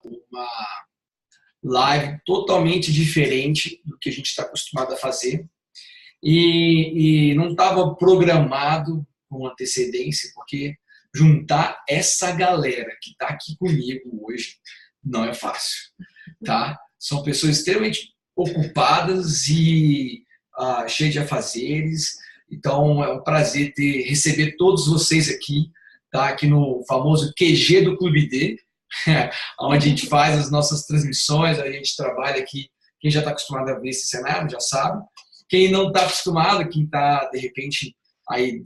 uma live totalmente diferente do que a gente está acostumado a fazer e não estava programado com antecedência, porque juntar essa galera que está aqui comigo hoje não é fácil, tá? São pessoas extremamente ocupadas e cheias de afazeres. Então é um prazer receber todos vocês aqui, tá? Aqui no famoso QG do Clube D, onde a gente faz as nossas transmissões, a gente trabalha aqui. Quem já está acostumado a ver esse cenário já sabe. Quem não está acostumado, quem está, de repente, aí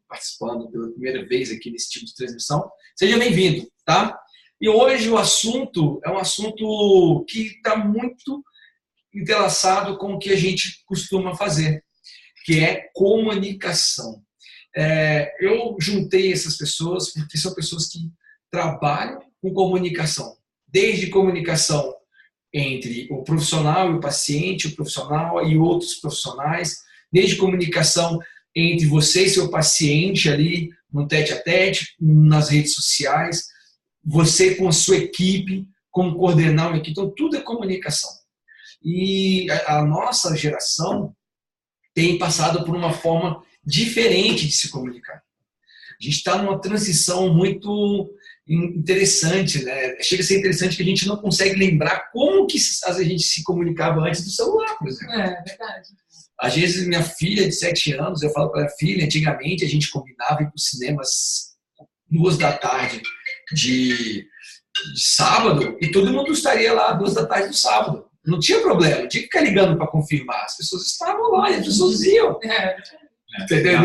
participando pela primeira vez aqui nesse tipo de transmissão, seja bem-vindo, tá? E hoje o assunto é um assunto que está muito entrelaçado com o que a gente costuma fazer, que é comunicação. Eu juntei essas pessoas porque são pessoas que trabalham com comunicação, desde comunicação entre o profissional e o paciente, o profissional e outros profissionais, desde comunicação entre você e seu paciente ali no tete-a-tete, nas redes sociais, você com a sua equipe, como coordenar uma equipe, então tudo é comunicação. E a nossa geração tem passado por uma forma diferente de se comunicar. A gente está numa transição muito interessante, né? Chega a ser interessante que a gente não consegue lembrar como que a gente se comunicava antes do celular, por exemplo. É verdade. Às vezes, minha filha de 7 anos, eu falo para a filha, antigamente a gente combinava ir para o cinema às 2 da tarde de sábado e todo mundo estaria lá às 2 da tarde do sábado. Não tinha problema, não tinha que ficar ligando para confirmar. As pessoas estavam lá e as pessoas iam. Entendeu?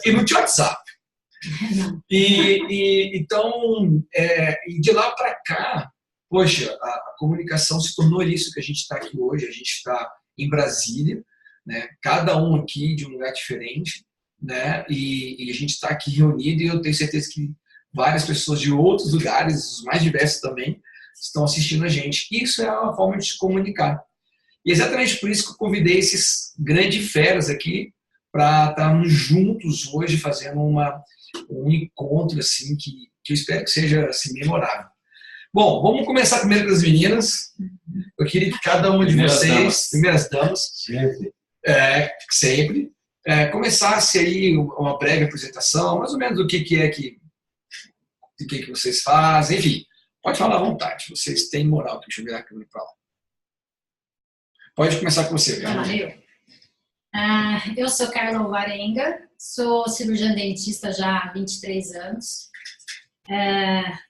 E não tinha WhatsApp. Então, de lá para cá, poxa, a comunicação se tornou isso que a gente está aqui hoje. A gente está em Brasília, né? Cada um aqui de um lugar diferente, né? E a gente está aqui reunido e eu tenho certeza que várias pessoas de outros lugares, os mais diversos também, estão assistindo a gente. Isso é uma forma de se comunicar. E é exatamente por isso que eu convidei esses grandes feras aqui para estarmos juntos hoje fazendo um encontro assim que eu espero que seja assim, memorável. Bom, vamos começar primeiro com as meninas. Eu queria que cada uma de vocês, primeiras damas, sempre, começasse aí uma breve apresentação, mais ou menos do que vocês fazem, enfim, pode falar à vontade, vocês têm moral. Deixa eu virar a câmera para lá. Pode começar com você, Carla. Eu sou Carla Alvarenga, sou cirurgiã dentista já há 23 anos.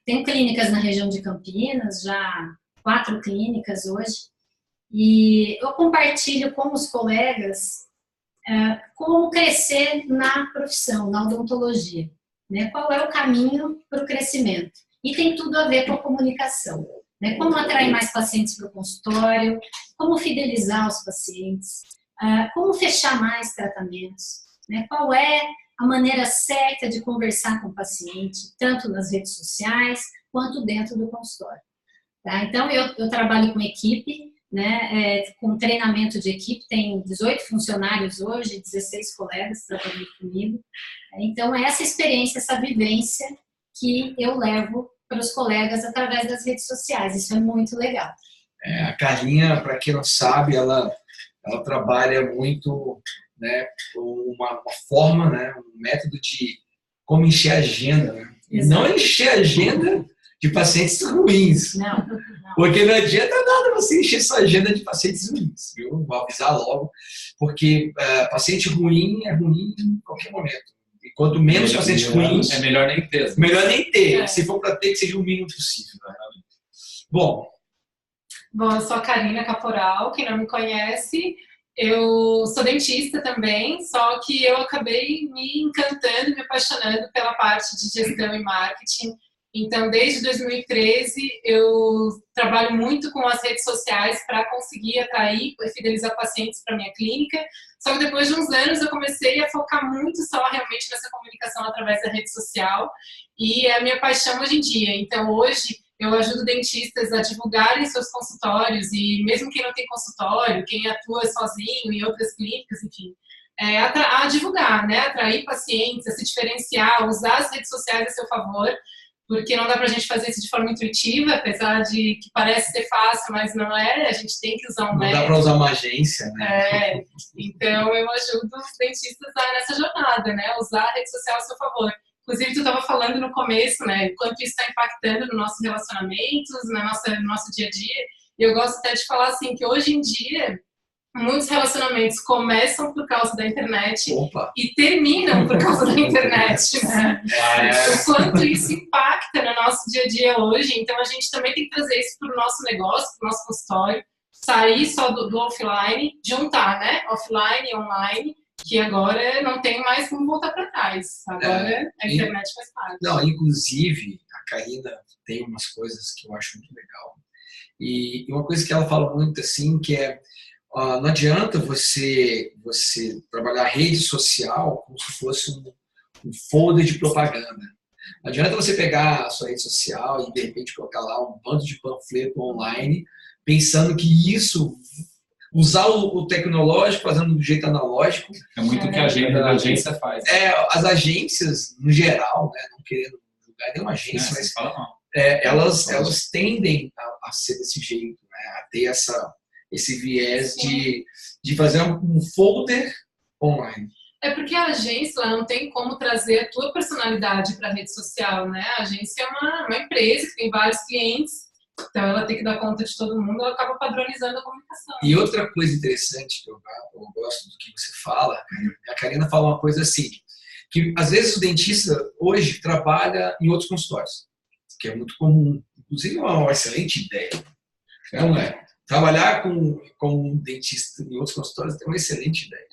Tenho clínicas na região de Campinas, já 4 clínicas hoje. E eu compartilho com os colegas como crescer na profissão, na odontologia. Né? Qual é o caminho para o crescimento? E tem tudo a ver com a comunicação. Né? Como atrair mais pacientes para o consultório, como fidelizar os pacientes, como fechar mais tratamentos, né? Qual é a maneira certa de conversar com o paciente, tanto nas redes sociais quanto dentro do consultório. Tá? Então, eu trabalho com equipe, né? Com treinamento de equipe, tem 18 funcionários hoje, 16 colegas trabalhando comigo. Então, é essa experiência, essa vivência que eu levo para os colegas através das redes sociais. Isso é muito legal. A Carlinha, para quem não sabe, ela trabalha muito, né, com uma forma, né, um método de como encher a agenda. Né? E não encher a agenda de pacientes ruins. Não. Porque não adianta nada você encher sua agenda de pacientes ruins. Viu? Vou avisar logo. Porque paciente ruim é ruim em qualquer momento. E quanto menos paciente ruim, é melhor nem ter. Melhor nem ter. Se for para ter, que seja o mínimo possível. Né? Bom, eu sou a Karina Caporal, quem não me conhece. Eu sou dentista também, só que eu acabei me encantando, me apaixonando pela parte de gestão e marketing. Então, desde 2013, eu trabalho muito com as redes sociais para conseguir atrair e fidelizar pacientes para minha clínica. Só que depois de uns anos, eu comecei a focar muito só realmente nessa comunicação através da rede social. E é a minha paixão hoje em dia. Então, hoje, eu ajudo dentistas a divulgarem seus consultórios e mesmo quem não tem consultório, quem atua sozinho em outras clínicas, enfim, a divulgar, né? Atrair pacientes, a se diferenciar, usar as redes sociais a seu favor porque não dá pra gente fazer isso de forma intuitiva, apesar de que parece ser fácil, mas não é, a gente tem que usar um método. Não dá para usar uma agência, né? Então eu ajudo os dentistas nessa jornada, né? Usar a rede social a seu favor. Inclusive, tu estava falando no começo, né? O quanto isso está impactando nos nossos relacionamentos, no nosso dia a dia. E eu gosto até de falar assim, que hoje em dia, muitos relacionamentos começam por causa da internet. Opa. E terminam por causa da internet, né? O quanto isso impacta no nosso dia a dia hoje. Então, a gente também tem que trazer isso para o nosso negócio, para o nosso consultório, sair só do offline, juntar, né? Offline e online, que agora não tem mais como voltar para trás. Agora a internet faz parte. Não, inclusive, a Karina tem umas coisas que eu acho muito legal. E uma coisa que ela fala muito, assim, que é não adianta você trabalhar rede social como se fosse um folder de propaganda. Não adianta você pegar a sua rede social e, de repente, colocar lá um bando de panfleto online, pensando que isso, usar o tecnológico, fazendo do jeito analógico. É muito o que a agência faz. As agências, no geral, né, não querendo julgar nenhuma agência, mas elas tendem a ser desse jeito, né, a ter esse viés de fazer um folder online. É porque a agência ela não tem como trazer a tua personalidade para a rede social, né? A agência é uma empresa que tem vários clientes, então ela tem que dar conta de todo mundo, ela acaba padronizando a comunicação. E outra coisa interessante que eu gosto do que você fala, a Karina fala uma coisa assim, que às vezes o dentista hoje trabalha em outros consultórios, que é muito comum. Inclusive é uma excelente ideia. Não é? Trabalhar com um dentista em outros consultórios é uma excelente ideia.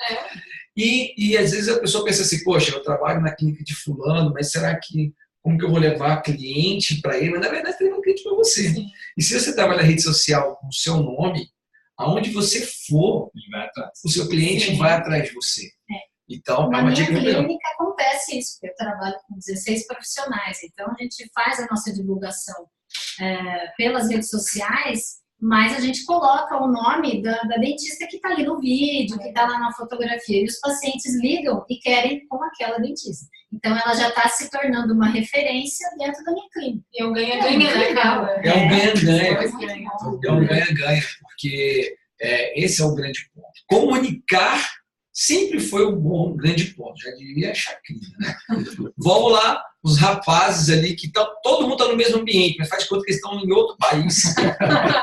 E às vezes a pessoa pensa assim, poxa, eu trabalho na clínica de fulano, mas será que, como que eu vou levar cliente para ele? Mas na verdade ele é um cliente para você. Sim. E se você trabalha na rede social com o seu nome, aonde você for, o seu cliente vai atrás de você. Então, na minha clínica acontece isso, porque eu trabalho com 16 profissionais, então a gente faz a nossa divulgação pelas redes sociais, mas a gente coloca o nome da dentista que está ali no vídeo, que está lá na fotografia, e os pacientes ligam e querem com aquela dentista. Então, ela já está se tornando uma referência dentro da minha clínica. E um ganha-ganha, né, Carla? É um ganha-ganha. É um ganha-ganha, porque esse é o grande ponto. Comunicar sempre foi um grande ponto, já diria a Chacrinha, né? Vamos lá, os rapazes ali que estão, todo mundo está no mesmo ambiente, mas faz conta que eles estão em outro país,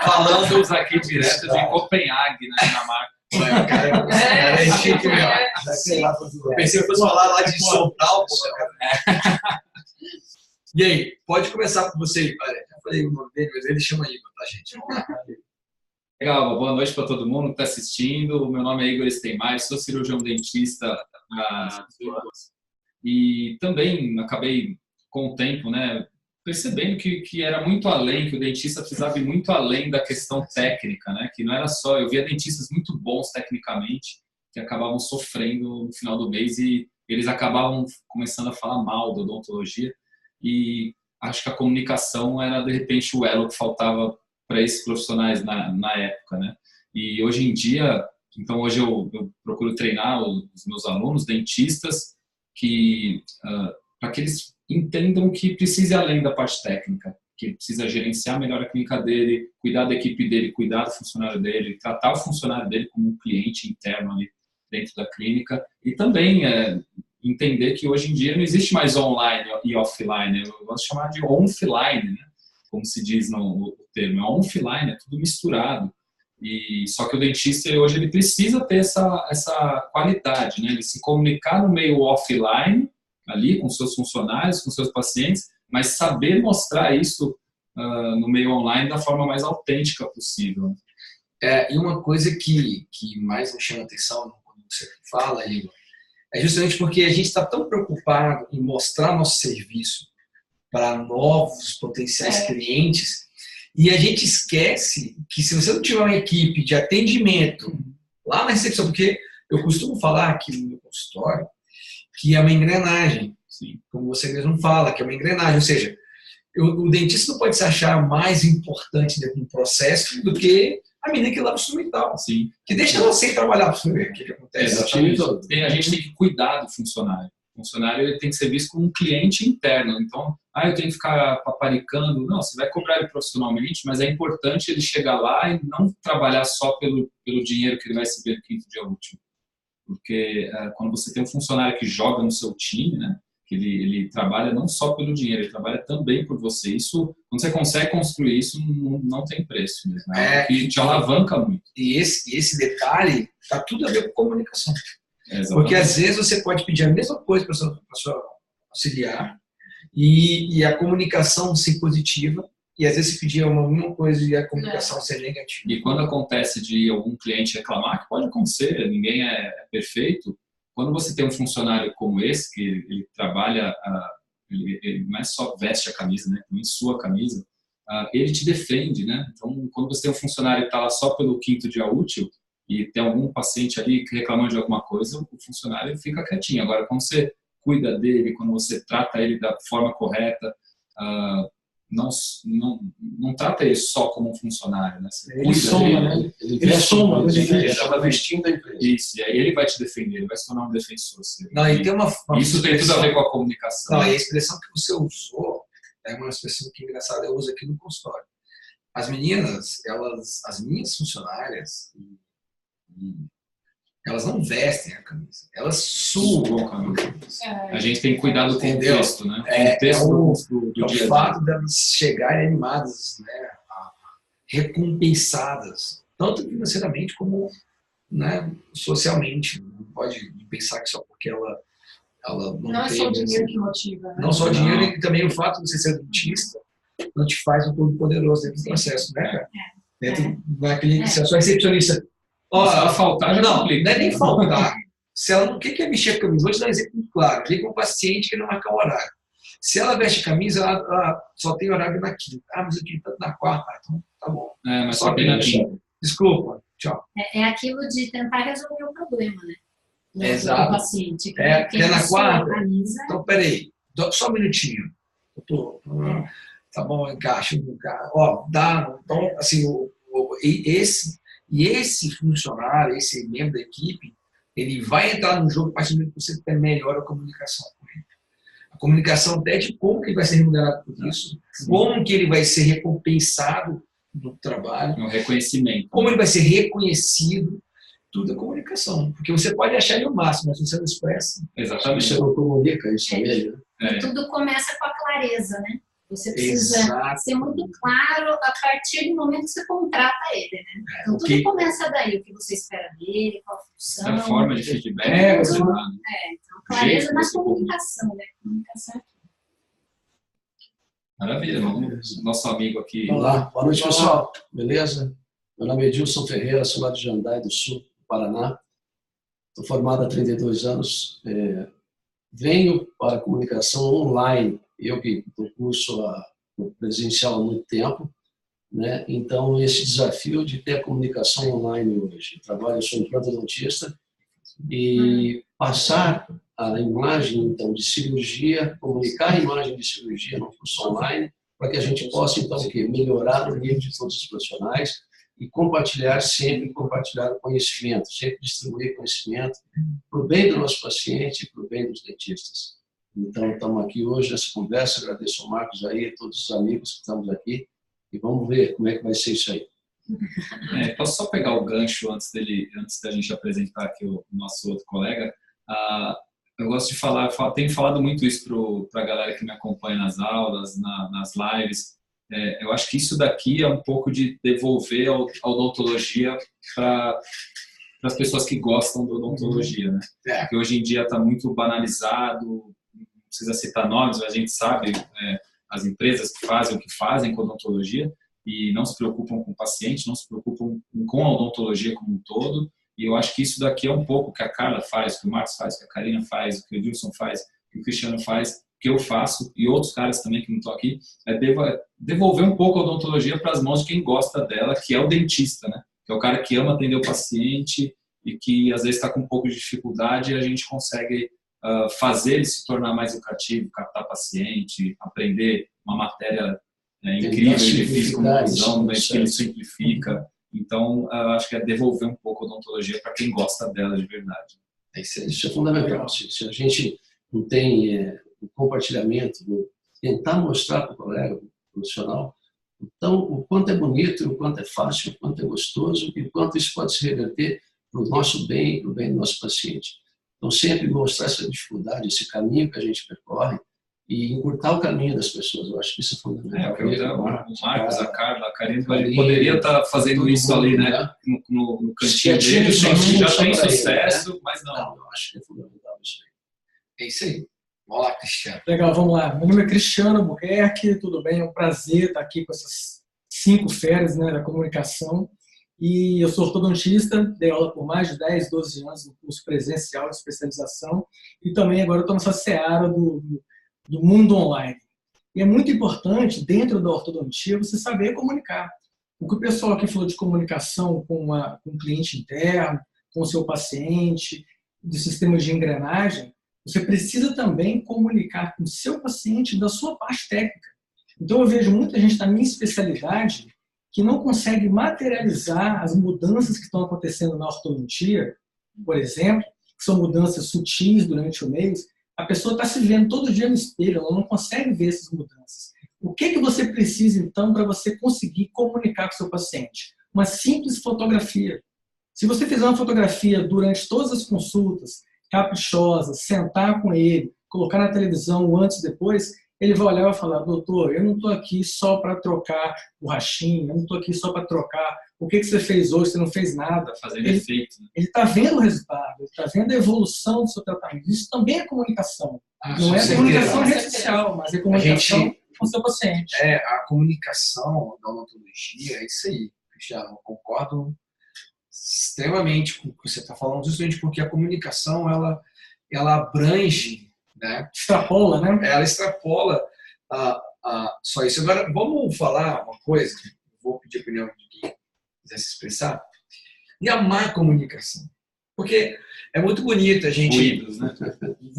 falando aqui direto de Copenhague, na Dinamarca. Cara, é chique mesmo. Pensei que fosse falar lá de São Paulo. E aí, pode começar com você, Igor. Já falei o nome dele, mas ele chama Igor, tá, gente? Vamos lá. Legal, boa noite para todo mundo que está assistindo. O meu nome é Igor Steinmeier, sou cirurgião dentista e também acabei com o tempo, né, percebendo que era muito além, que o dentista precisava ir muito além da questão técnica, né, que não era só, eu via dentistas muito bons tecnicamente que acabavam sofrendo no final do mês e eles acabavam começando a falar mal da odontologia e acho que a comunicação era de repente o elo que faltava para esses profissionais na época, né? E hoje em dia, então hoje eu procuro treinar os meus alunos dentistas para que eles entendam que precisa ir além da parte técnica, que precisa gerenciar melhor a clínica dele, cuidar da equipe dele, cuidar do funcionário dele, tratar o funcionário dele como um cliente interno ali dentro da clínica e também entender que hoje em dia não existe mais online e offline, eu gosto de chamar de on-line, né? Como se diz no termo, é on-line, é tudo misturado. E só que o dentista hoje ele precisa ter essa qualidade, né? Ele se comunicar no meio offline, ali com seus funcionários, com seus pacientes, mas saber mostrar isso no meio online da forma mais autêntica possível. E uma coisa que mais me chama a atenção quando você fala, Igor, é justamente porque a gente está tão preocupado em mostrar nosso serviço para novos potenciais clientes, e a gente esquece que se você não tiver uma equipe de atendimento lá na recepção, porque eu costumo falar aqui no meu consultório que é uma engrenagem, sim, como você mesmo fala, que é uma engrenagem, ou seja, o dentista não pode se achar mais importante dentro do processo do que a menina que lava o instrumental, sim, que deixa ela sem trabalhar para você ver o que acontece. Exatamente. A gente tem que cuidar do funcionário. funcionário ele tem que ser visto como um cliente interno. Então, eu tenho que ficar paparicando. Não, você vai cobrar ele profissionalmente, mas é importante ele chegar lá e não trabalhar só pelo dinheiro que ele vai receber no quinto dia útil. Porque quando você tem um funcionário que joga no seu time, né, que ele trabalha não só pelo dinheiro, ele trabalha também por você. Isso, quando você consegue construir isso, não tem preço mesmo. Que te alavanca muito. E esse detalhe está tudo a ver com comunicação. Exatamente. Porque às vezes você pode pedir a mesma coisa para sua auxiliar e a comunicação ser positiva, e às vezes você pedir uma mesma coisa e a comunicação ser negativa. E quando acontece de algum cliente reclamar, que pode acontecer, ninguém é perfeito, quando você tem um funcionário como esse, que ele trabalha, ele não é só veste a camisa, né, também sua camisa, ele te defende, né? Então, quando você tem um funcionário que está lá só pelo quinto dia útil e tem algum paciente ali reclamando de alguma coisa, o funcionário fica quietinho. Agora, quando você cuida dele, quando você trata ele da forma correta, não trata ele só como um funcionário, né? Você ele soma, né? Ele soma, ele está vestindo a empresa. Isso, e aí ele vai te defender, ele vai se tornar um defensor seu. Não, e tem isso tem tudo a ver com a comunicação. Não, e a expressão que você usou é uma expressão que é engraçada, eu uso aqui no consultório. As meninas, as minhas funcionárias, elas não vestem a camisa, elas suam a camisa. A gente tem que cuidar do contexto, né? O fato delas chegarem animadas, né, recompensadas, tanto financeiramente como, né, socialmente. Não pode pensar que só porque ela não é só o dinheiro que motiva, né? Não só o dinheiro, e também o fato de você ser dentista não te faz um todo poderoso dentro do processo, né, cara? Dentro da clínica, se a sua recepcionista... Se ela faltar, não é nem faltar. Se ela não quer mexer a camisa, vou te dar um exemplo muito claro. Vem com um paciente que não marca o horário. Se ela veste camisa, ela só tem horário na quinta. Mas eu queria tanto na quarta. Então, tá bom. Mas só tem na quinta. Desculpa, tchau. É aquilo de tentar resolver o problema, né? Exato. Do paciente. É na quarta? Camisa. Então, peraí. Só um minutinho. Tá bom, encaixa. Dá. Então, assim, esse funcionário, esse membro da equipe, ele vai entrar no jogo a partir do momento que você melhora a comunicação com ele. A comunicação até de como que ele vai ser remunerado por isso, como que ele vai ser recompensado no trabalho, um reconhecimento, como ele vai ser reconhecido, tudo é comunicação. Porque você pode achar ele o máximo, mas você não expressa. Exatamente. Você não comunica isso também, né? Tudo começa com a clareza, né? Você precisa ser muito claro a partir do momento que você contrata ele, né? Então tudo começa daí, o que você espera dele, qual a função. A forma de feedback. Então clareza na comunicação, né? Comunicação aqui. Maravilha, nosso amigo aqui. Olá, boa noite, pessoal. Beleza? Meu nome é Edilson Ferreira, sou lá de Jandai do Sul, Paraná. Estou formado há 32 anos. Venho para a comunicação online. Eu que dou curso presencial há muito tempo, né? Então, esse desafio de ter a comunicação online hoje. Eu sou implantodontista e passar a imagem então, de cirurgia, comunicar a imagem de cirurgia no curso online, para que a gente possa, então, melhorar o nível de todos os profissionais e sempre compartilhar o conhecimento, sempre distribuir conhecimento para o bem do nosso paciente e para o bem dos dentistas. Então, estamos aqui hoje nessa conversa, agradeço ao Marcos aí, a todos os amigos que estamos aqui, e vamos ver como é que vai ser isso aí. Posso só pegar o gancho antes da gente apresentar aqui o nosso outro colega? Eu gosto de falar, tenho falado muito isso para a galera que me acompanha nas aulas, nas lives. Eu acho que isso daqui é um pouco de devolver a odontologia para as pessoas que gostam da odontologia, né? Porque hoje em dia está muito banalizado, não precisa citar nomes, mas a gente sabe as empresas que fazem o que fazem com a odontologia e não se preocupam com o paciente, não se preocupam com a odontologia como um todo. E eu acho que isso daqui é um pouco o que a Carla faz, o que o Marcos faz, o que a Karina faz, o que o Edilson faz, o que o Cristiano faz, o que eu faço e outros caras também que não estão aqui, devolver um pouco a odontologia para as mãos de quem gosta dela, que é o dentista, né? Que é o cara que ama atender o paciente e que às vezes está com um pouco de dificuldade e a gente consegue fazer ele se tornar mais educativo, captar paciente, aprender uma matéria incrível e difícil como visão, mas que ele simplifica. Então, acho que é devolver um pouco a odontologia para quem gosta dela de verdade. Isso é fundamental. Se a gente não tem o compartilhamento, tentar mostrar para o colega profissional então, o quanto é bonito, o quanto é fácil, o quanto é gostoso e o quanto isso pode se reverter para o nosso bem e para o bem do nosso paciente. Então, sempre mostrar essa dificuldade, esse caminho que a gente percorre e encurtar o caminho das pessoas. Eu acho que isso é fundamental. O Marcos, a Carla, a Karine poderia estar fazendo isso ali, né? No cantinho dele, já tem sucesso, né? Mas não. Eu acho que é fundamental isso aí. É isso aí. Vamos lá, Cristiano. Legal, vamos lá. Meu nome é Cristiano Buquerque, tudo bem? É um prazer estar aqui com essas 5 feras, né, da comunicação. E eu sou ortodontista, dei aula por mais de 10, 12 anos no curso presencial de especialização e também agora estou nessa seara do mundo online. E é muito importante, dentro da ortodontia, você saber comunicar. O que o pessoal aqui falou de comunicação com o cliente interno, com o seu paciente, de sistemas de engrenagem, você precisa também comunicar com o seu paciente da sua parte técnica. Então, eu vejo muita gente na minha especialidade que não consegue materializar as mudanças que estão acontecendo na ortodontia, por exemplo, que são mudanças sutis durante o mês. A pessoa está se vendo todo dia no espelho, ela não consegue ver essas mudanças. O que você precisa, então, para você conseguir comunicar com o seu paciente? Uma simples fotografia. Se você fizer uma fotografia durante todas as consultas, caprichosa, sentar com ele, colocar na televisão o antes e depois, ele vai olhar e vai falar: doutor, eu não estou aqui só para trocar borrachinha, eu não estou aqui só para trocar o que você fez hoje, você não fez nada. Fazendo efeito. Ele está vendo o resultado, ele está vendo a evolução do seu tratamento. Isso também é comunicação. Não é comunicação em rede social, mas é comunicação com o seu paciente. A comunicação da odontologia é isso aí, Cristiano. Eu concordo extremamente com o que você está falando, justamente porque a comunicação ela abrange, né? Extrapola, né? Ela extrapola só isso. Agora, vamos falar uma coisa, vou pedir a opinião de quem quiser se expressar, e a má comunicação. Porque é muito bonito a gente... Ruídos, né?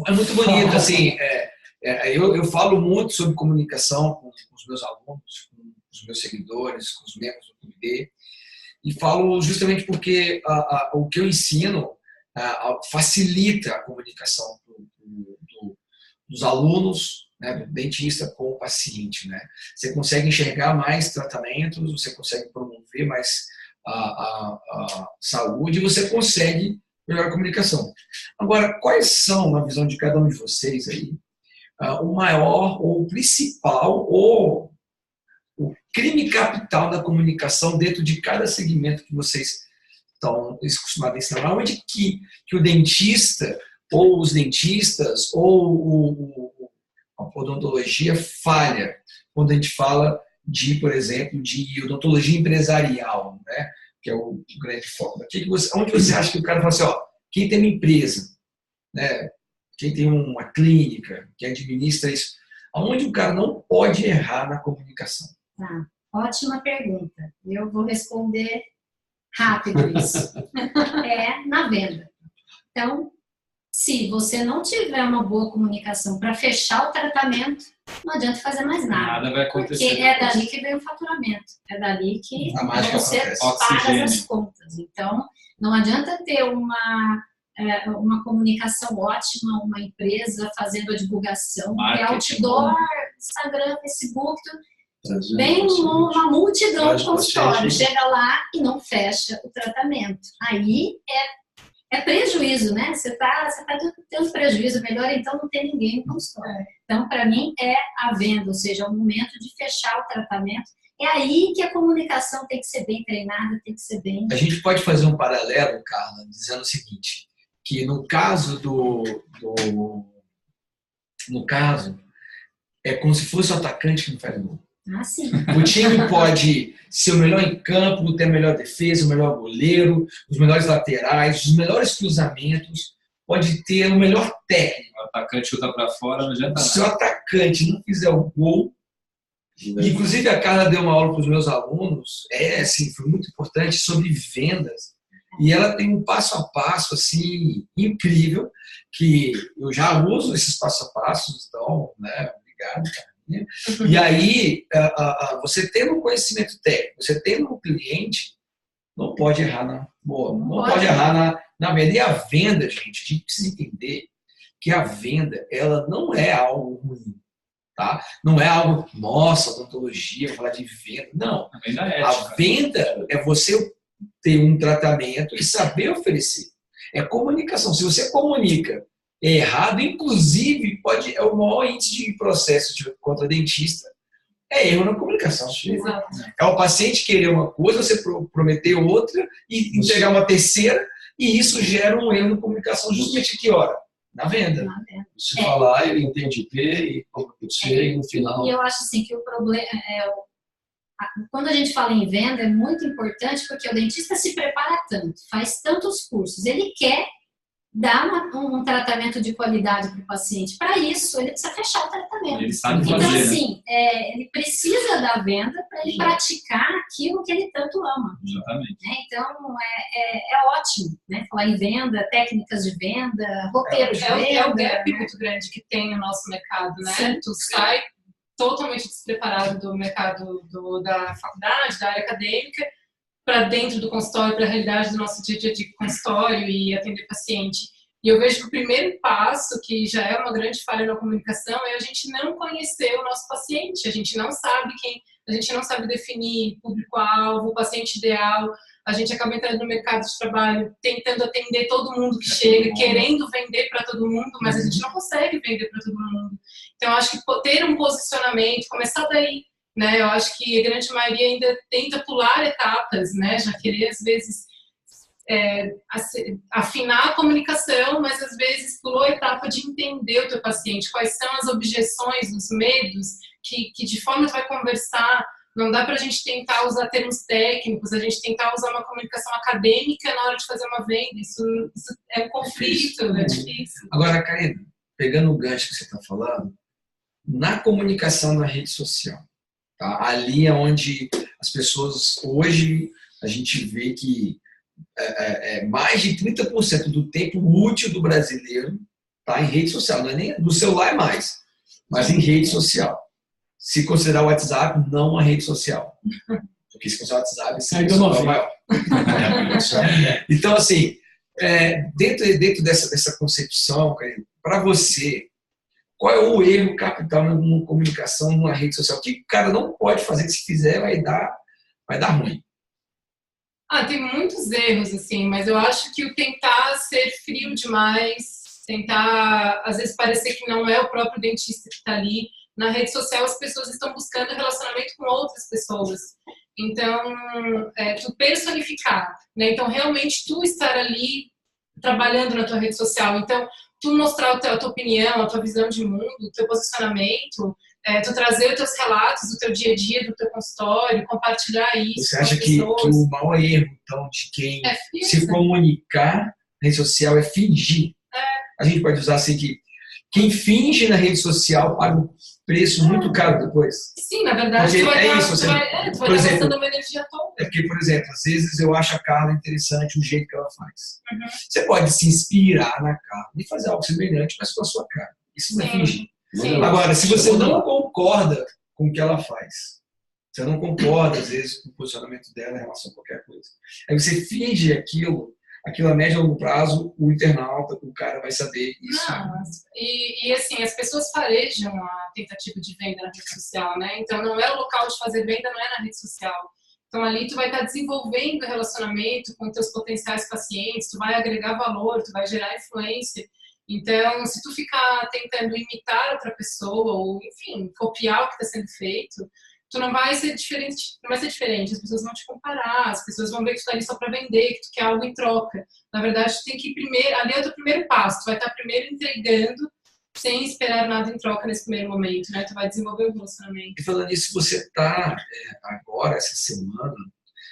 É muito bonito, assim, eu falo muito sobre comunicação com os meus alunos, com os meus seguidores, com os membros do comitê, e falo justamente porque o que eu ensino facilita a comunicação dos alunos, né, do dentista com o paciente. Né? Você consegue enxergar mais tratamentos, você consegue promover mais a saúde e você consegue melhor comunicação. Agora, quais são, na visão de cada um de vocês aí, o maior ou o principal ou o crime capital da comunicação dentro de cada segmento que vocês estão acostumados a ensinar? Onde que o dentista, ou os dentistas, ou a odontologia falha quando a gente fala de, por exemplo, de odontologia empresarial, né? Que é o grande foco. Onde você acha que o cara fala assim, quem tem uma empresa, né? Quem tem uma clínica, que administra isso, aonde o cara não pode errar na comunicação? Tá, ótima pergunta. Eu vou responder rápido isso. É na venda. Então, se você não tiver uma boa comunicação para fechar o tratamento, não adianta fazer mais nada. Nada vai acontecer. Porque é dali que vem o faturamento. É dali que você acontece. paga as contas. Então, não adianta ter uma comunicação ótima, uma empresa fazendo a divulgação, outdoor, Instagram, Facebook, vem uma multidão de consultório, chega lá e não fecha o tratamento. Aí é prejuízo, né? Você tá tendo prejuízo, melhor então não ter ninguém no consultório. Então, para mim, é a venda, ou seja, é o momento de fechar o tratamento. É aí que a comunicação tem que ser bem treinada, tem que ser bem... A gente pode fazer um paralelo, Carla, dizendo o seguinte, que no caso é como se fosse o atacante que não faz gol. Ah, sim. O time pode ser o melhor em campo, ter a melhor defesa, o melhor goleiro, os melhores laterais, os melhores cruzamentos, pode ter o melhor técnico. O atacante chuta para fora, não adianta nada. Se o atacante não fizer o gol, inclusive a Carla deu uma aula para os meus alunos, assim, foi muito importante, sobre vendas, e ela tem um passo a passo assim, incrível, que eu já uso esses passo a passos, então, né, obrigado, cara. E aí, você tendo um conhecimento técnico, você tendo um cliente, não pode errar na venda. E a venda, gente, a gente precisa entender que a venda, ela não é algo ruim, tá? Não é algo, nossa, odontologia, falar de venda. Não. A venda é ética. A venda é você ter um tratamento e saber oferecer. É comunicação. Se você comunica errado, inclusive, é o maior índice de processo contra dentista, é erro na comunicação. Exato. É o paciente querer uma coisa, você prometer outra e entregar uma terceira, e isso gera um erro na comunicação justamente que hora? Na venda. Se falar, ele entende P e C, e no final... E eu acho assim que o problema quando a gente fala em venda, é muito importante porque o dentista se prepara tanto, faz tantos cursos, ele quer dar um tratamento de qualidade para o paciente. Para isso, ele precisa fechar o tratamento. Ele sabe então, fazer, assim, ele precisa da venda para ele praticar aquilo que ele tanto ama. Exatamente. Né? Então, é ótimo, né? Falar em venda, técnicas de venda, roteiro de venda. É o gap muito grande que tem no nosso mercado, né? Sim. Tu sai totalmente despreparado do mercado da faculdade, da área acadêmica, para dentro do consultório, para a realidade do nosso dia a dia de consultório e atender paciente. E eu vejo que o primeiro passo, que já é uma grande falha na comunicação, é a gente não conhecer o nosso paciente. A gente não sabe a gente não sabe definir público-alvo, paciente ideal. A gente acaba entrando no mercado de trabalho tentando atender todo mundo que chega, querendo vender para todo mundo, mas a gente não consegue vender para todo mundo. Então, eu acho que ter um posicionamento, começar daí, né? Eu acho que a grande maioria ainda tenta pular etapas, né? Já querer, às vezes, afinar a comunicação, mas, às vezes, pulou a etapa de entender o teu paciente, quais são as objeções, os medos, que de forma tu vai conversar. Não dá para a gente tentar usar termos técnicos, a gente tentar usar uma comunicação acadêmica na hora de fazer uma venda. Isso é um conflito, é difícil. Agora, Karina, pegando o gancho que você está falando, na comunicação na rede social, tá? Ali é onde as pessoas, hoje, a gente vê que mais de 30% do tempo útil do brasileiro está em rede social. Não é nem no celular, é mais, mas em rede social. Se considerar o WhatsApp, não uma rede social. Porque se considerar o WhatsApp, é o maior. Então, assim, dentro dessa concepção, para você, qual é o erro capital na comunicação numa rede social? O que o cara não pode fazer, que se fizer vai dar ruim? Tem muitos erros, assim, mas eu acho que o tentar ser frio demais, tentar, às vezes, parecer que não é o próprio dentista que está ali. Na rede social, as pessoas estão buscando relacionamento com outras pessoas. Então, tu personificar, né? Então, realmente, tu estar ali trabalhando na tua rede social. Então, tu mostrar a tua opinião, a tua visão de mundo, o teu posicionamento, tu trazer os teus relatos do teu dia a dia, do teu consultório, compartilhar isso. Você acha que o maior erro, então, de quem se comunicar na rede social é fingir? A gente pode usar assim que quem finge na rede social paga um preço muito caro depois. Sim, na verdade, tu vai estar gastando uma energia toda. Porque, por exemplo, às vezes eu acho a Carla interessante o jeito que ela faz. Você pode se inspirar na Carla e fazer algo semelhante, mas com a sua cara. Isso não é fingir. Sim. Agora, se você não concorda com o que ela faz, você não concorda, às vezes, com o posicionamento dela em relação a qualquer coisa, aí você finge aquilo a médio e longo prazo, o internauta, o cara vai saber isso. Não, e assim, as pessoas farejam a tentativa de venda na rede social, né? Então, não é o local de fazer venda, não é na rede social. Então, ali tu vai estar desenvolvendo relacionamento com teus potenciais pacientes, tu vai agregar valor, tu vai gerar influência. Então, se tu ficar tentando imitar outra pessoa ou, enfim, copiar o que está sendo feito, tu não vai ser diferente, as pessoas vão te comparar, as pessoas vão ver que tu está ali só para vender, que tu quer algo em troca. Na verdade, tu tem que ir primeiro, ali é o teu primeiro passo, tu vai estar primeiro entregando sem esperar nada em troca nesse primeiro momento, né? Tu vai desenvolver o relacionamento. E falando nisso, você está agora, essa semana,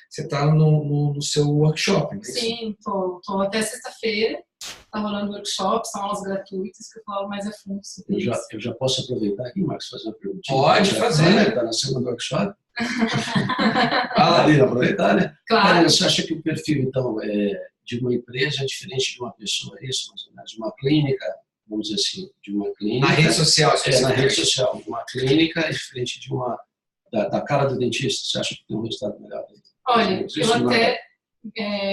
você está no seu workshop, não é isso? Sim, tô até sexta-feira, tá rolando workshop, são aulas gratuitas que eu falo mais a fundo sobre isso. Eu já posso aproveitar aqui, Marcos, fazer uma perguntinha? Pode fazer. Está na semana do workshop? Aproveitar, né? Claro. Cara, você acha que o perfil, então, de uma empresa é diferente de uma pessoa, é isso? Mais ou menos? De uma clínica, vamos dizer assim, de uma clínica... Na rede social. Na rede social. Uma clínica é diferente de da cara do dentista. Você acha que tem um resultado melhor? Olha, eu até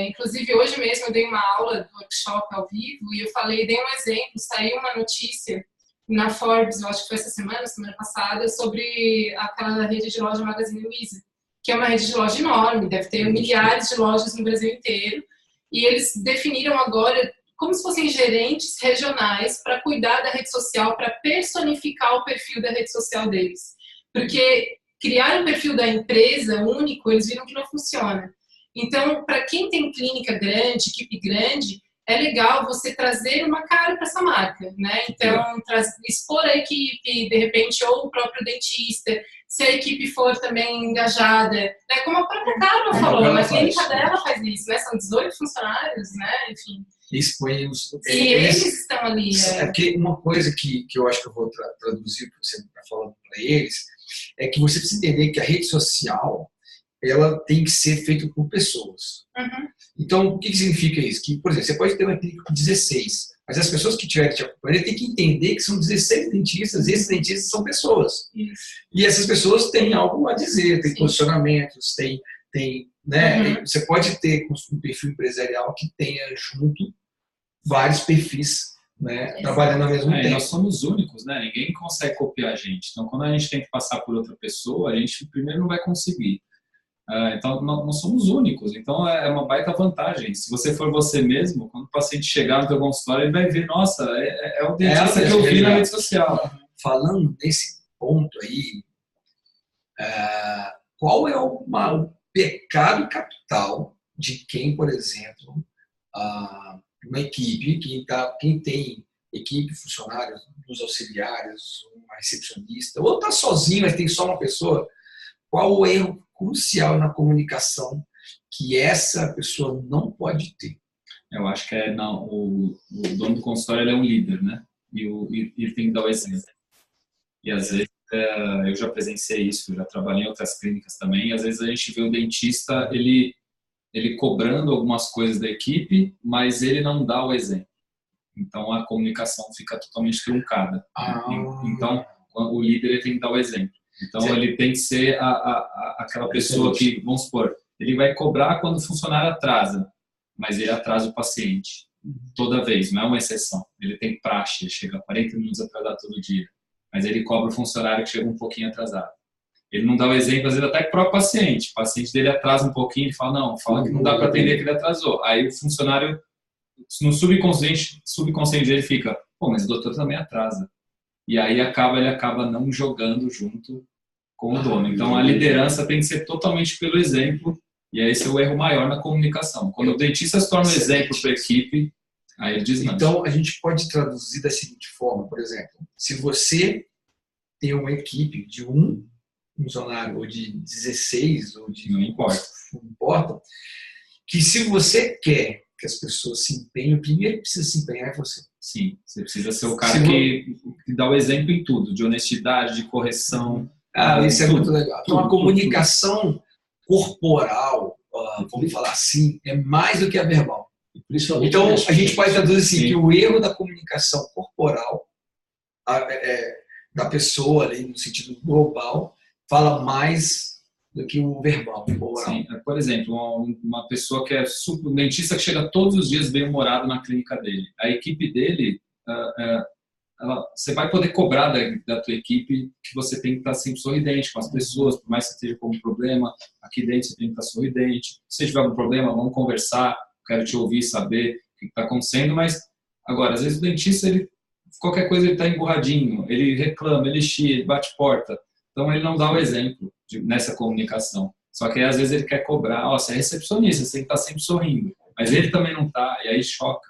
Inclusive, hoje mesmo eu dei uma aula do workshop ao vivo e dei um exemplo, saiu uma notícia na Forbes, eu acho que foi essa semana passada, sobre aquela rede de loja Magazine Luiza, que é uma rede de loja enorme, deve ter milhares de lojas no Brasil inteiro, e eles definiram agora como se fossem gerentes regionais para cuidar da rede social, para personificar o perfil da rede social deles. Porque criar um perfil da empresa único, eles viram que não funciona. Então, para quem tem clínica grande, equipe grande, é legal você trazer uma cara para essa marca, né? Então, expor a equipe, de repente, ou o próprio dentista, se a equipe for também engajada, né? Como a própria Carla falou, a clínica dela faz isso, né? São 18 funcionários, né? Enfim. Expõe os... E eles estão ali. É porque uma coisa que eu acho que eu vou traduzir para você estar falando para eles, é que você precisa entender que a rede social, ela tem que ser feita por pessoas. Uhum. Então, o que significa isso? Que, por exemplo, você pode ter uma clínica com 16, mas as pessoas que estiverem te acompanhando têm que entender que são 16 dentistas, e esses dentistas são pessoas. Isso. E essas pessoas têm algo a dizer, têm posicionamentos, têm né? Uhum. Você pode ter um perfil empresarial que tenha junto vários perfis, né, trabalhando ao mesmo tempo. Nós somos únicos, né? Ninguém consegue copiar a gente. Então, quando a gente tem que passar por outra pessoa, a gente primeiro não vai conseguir. Então, nós somos únicos. Então, é uma baita vantagem. Se você for você mesmo, quando o paciente chegar no teu consultório, ele vai ver, nossa, é o dentista que eu vi na rede social. Falando nesse ponto aí, qual é o pecado capital de quem, por exemplo, uma equipe, quem tem equipe, funcionários, dos auxiliares, uma recepcionista, ou está sozinho, mas tem só uma pessoa, qual o erro crucial na comunicação que essa pessoa não pode ter? Eu acho que o dono do consultório ele é um líder, né? E ele tem que dar o exemplo. E às vezes eu já presenciei isso, já trabalhei em outras clínicas também, e às vezes a gente vê o dentista, ele cobrando algumas coisas da equipe, mas ele não dá o exemplo. Então a comunicação fica totalmente truncada. Então o líder ele tem que dar o exemplo. Então Sim. Ele tem que ser aquela pessoa que, vamos supor, ele vai cobrar quando o funcionário atrasa, mas ele atrasa o paciente toda vez, não é uma exceção. Ele tem praxe, ele chega 40 minutos atrasado todo dia, mas ele cobra o funcionário que chega um pouquinho atrasado. Ele não dá o exemplo, às vezes até para o próprio paciente. O paciente dele atrasa um pouquinho, ele fala, não, fala que não dá para atender que ele atrasou. Aí o funcionário, no subconsciente dele fica, pô, mas o doutor também atrasa. E aí ele acaba não jogando junto com o dono. Então a liderança tem que ser totalmente pelo exemplo, e esse é o erro maior na comunicação. Quando o dentista se torna um exemplo para a equipe, aí ele desmancha. Então a gente pode traduzir da seguinte forma, por exemplo, se você tem uma equipe de um funcionário, ou de 16, ou de... Não importa. Não importa, que se você quer que as pessoas se empenhem, o primeiro que precisa se empenhar é você. Sim, você precisa ser o cara que dá o exemplo em tudo, de honestidade, de correção. Isso é muito legal. Então a comunicação corporal, vamos falar assim, é mais do que a verbal. Então a gente pode traduzir assim, que o erro da comunicação corporal da pessoa ali, no sentido global, fala mais do que o verbal. Sim. Por exemplo, uma pessoa que é um dentista que chega todos os dias bem-humorado na clínica dele. A equipe dele, você vai poder cobrar da tua equipe que você tem que estar sempre sorridente com as pessoas, por mais que você esteja com um problema, aqui dentro você tem que estar sorridente. Se tiver algum problema, vamos conversar, quero te ouvir, saber o que está acontecendo, mas agora, às vezes o dentista, qualquer coisa ele está emburradinho, ele reclama, ele chia, ele bate porta. Então, ele não dá o exemplo nessa comunicação. Só que, às vezes, ele quer cobrar. Você é recepcionista, você tem que estar sempre sorrindo. Mas ele também não está, e aí choca.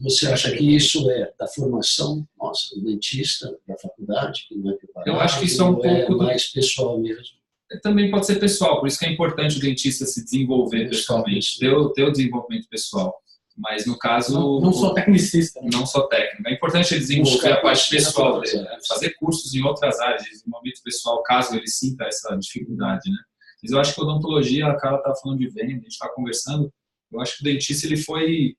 Você acha que isso é da formação nossa, do dentista, da faculdade, que não é preparado? Eu acho que isso é um pouco mais pessoal mesmo. Também pode ser pessoal, por isso que é importante o dentista se desenvolver pessoalmente, ter o desenvolvimento pessoal. Mas, no caso... Não só tecnicista. Né? Não só técnico. É importante ele desenvolver a parte pessoal dele, fazer cursos em outras áreas de desenvolvimento pessoal, caso ele sinta essa dificuldade, né? Mas eu acho que a odontologia, a Carla está falando de venda, a gente está conversando, eu acho que o dentista ele foi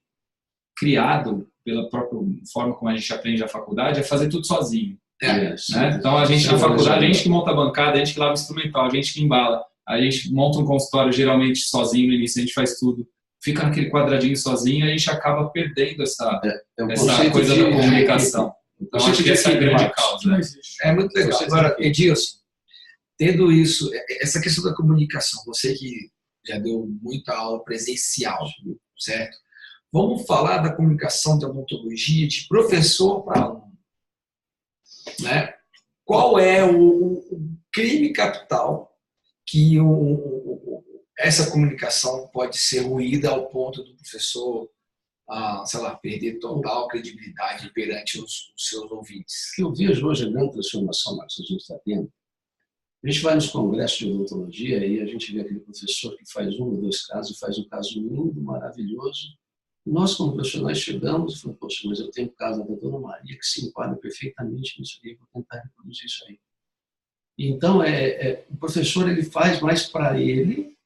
criado pela própria forma como a gente aprende a faculdade, a fazer tudo sozinho. Né? Então, a gente na faculdade, a gente que monta a bancada, a gente que lava o instrumental, a gente que embala. a gente monta um consultório geralmente sozinho no início, a gente faz tudo, fica naquele quadradinho sozinho, a gente acaba perdendo essa coisa da comunicação. Então, acho que essa é a grande causa. É muito legal. Agora, Edilson, tendo isso, essa questão da comunicação, você que já deu muita aula presencial, certo? Vamos falar da comunicação da odontologia de professor para aluno. Né? Qual é o crime capital que essa comunicação pode ser ruída ao ponto do professor, sei lá, perder total credibilidade perante os seus ouvintes? O que eu vejo hoje, a grande transformação, Marcos, que a gente está tendo. A gente vai nos congressos de odontologia e a gente vê aquele professor que faz 1 ou 2 casos, e faz um caso lindo, maravilhoso. E nós, como profissionais, chegamos e falamos, poxa, mas eu tenho o caso da Dona Maria que se enquadra perfeitamente nisso aí, vou tentar reproduzir isso aí. Então, o professor ele faz mais para ele,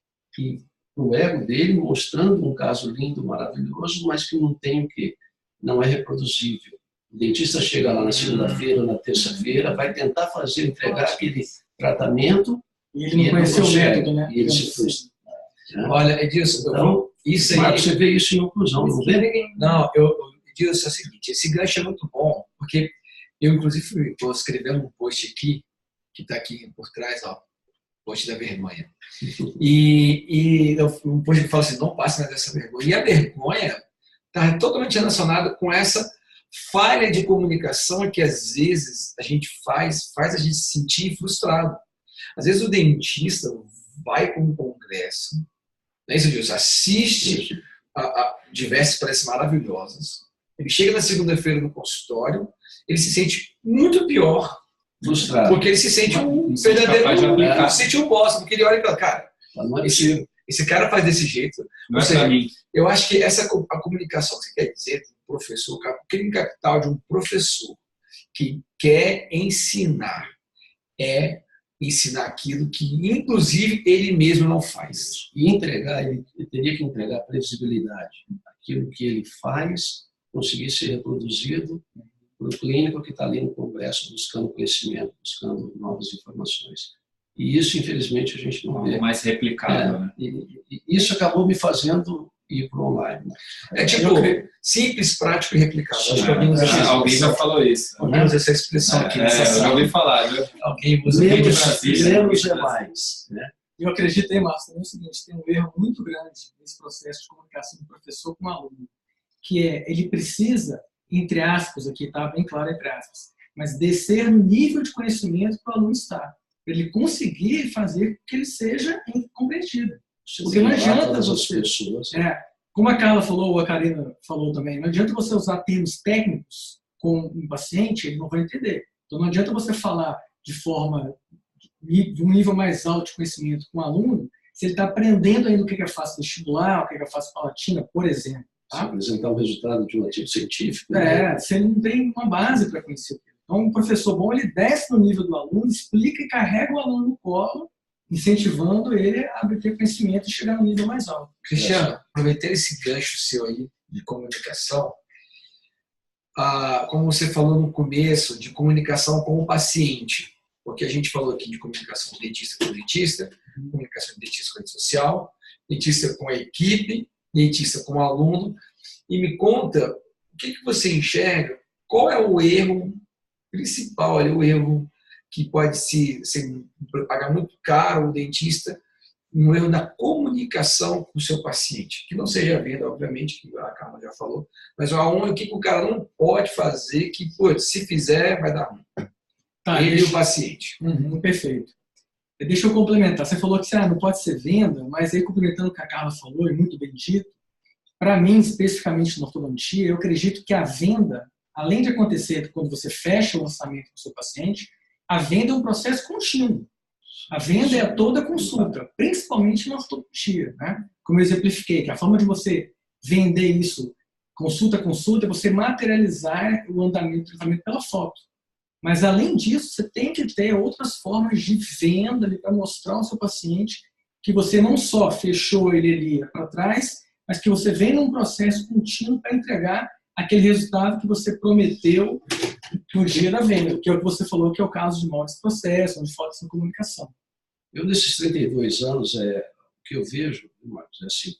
o ego dele, mostrando um caso lindo, maravilhoso, mas que não tem o quê? Não é reproduzível. O dentista chega lá na segunda-feira ou na terça-feira, vai tentar entregar aquele tratamento e ele não conheceu o método, né? E ele se frustra. Olha, Edilson, então, isso aí... Marcos, você vê isso em oclusão, não vê? Não, Edilson, é o seguinte, esse gancho é muito bom, porque eu, inclusive, estou escrevendo um post aqui, que está aqui por trás, ó, post da vergonha. E um post que fala assim, não passe mais dessa vergonha. E a vergonha está totalmente relacionada com essa falha de comunicação que às vezes a gente faz a gente se sentir frustrado. Às vezes o dentista vai para um congresso, né, assiste a diversas palestras maravilhosas, ele chega na segunda-feira no consultório, ele se sente muito pior, frustrado, porque ele se sente um verdadeiro, se sente um bosta, porque ele olha e fala, cara, esse cara faz desse jeito. Não é para mim. Eu acho que a comunicação que você quer dizer do professor, o crime capital de um professor que quer ensinar é ensinar aquilo que, inclusive, ele mesmo não faz. E ele teria que entregar previsibilidade. Aquilo que ele faz conseguir ser reproduzido para o clínico que está ali no congresso buscando conhecimento, buscando novas informações. E isso, infelizmente, a gente não vê. Mais replicado, né? E isso acabou me fazendo ir para o online. É tipo, simples, prático e replicável. Acho que alguém já falou isso. Alguém usa essa expressão aqui. Eu já ouvi falar. Alguém usa menos é mais. Né? Eu acredito, Márcio, é o seguinte, tem um erro muito grande nesse processo de comunicação do professor com o aluno, que ele precisa, entre aspas, aqui está bem claro, entre aspas, mas descer no nível de conhecimento que o aluno está, para ele conseguir fazer com que ele seja compreendido. Porque não adianta você... como a Carla falou, ou a Karina falou também, não adianta você usar termos técnicos com um paciente, ele não vai entender. Então não adianta você falar de um nível mais alto de conhecimento com o aluno, se ele está aprendendo ainda o que é fácil vestibular, o que é fácil palatina, por exemplo. Tá? Se apresentar o resultado de um artigo científico. Se ele não tem uma base para conhecer o que. Então, um professor bom, ele desce no nível do aluno, explica e carrega o aluno no colo, incentivando ele a ter conhecimento e chegar no nível mais alto. Cristiano, aproveitando esse gancho seu aí de comunicação, como você falou no começo, de comunicação com o paciente, porque a gente falou aqui de comunicação de dentista com dentista, comunicação de dentista com rede social, dentista com a equipe, dentista com o aluno, e me conta o que você enxerga, qual é o erro principal, o erro que pode pagar muito caro o dentista, um erro na comunicação com o seu paciente, que não seja a venda, obviamente, que a Carla já falou, mas o que o cara não pode fazer, que se fizer vai dar ruim. Ele e o paciente. Perfeito. Deixa eu complementar. Você falou que não pode ser venda, mas aí complementando o que a Carla falou, e muito bem dito, para mim, especificamente na ortodontia, eu acredito que a venda, além de acontecer quando você fecha o lançamento com o seu paciente, a venda é um processo contínuo. A venda é toda a consulta, principalmente na ortodontia. Né? Como eu exemplifiquei, que a forma de você vender isso, consulta a consulta, é você materializar o andamento do tratamento pela foto. Mas, além disso, você tem que ter outras formas de venda para mostrar ao seu paciente que você não só fechou ele ali para trás, mas que você vem num processo contínuo para entregar aquele resultado que você prometeu no dia da venda, que é o que você falou que é o caso de moldes processo, onde falta essa comunicação. Eu, nesses 32 anos, o que eu vejo, Marcos, é assim,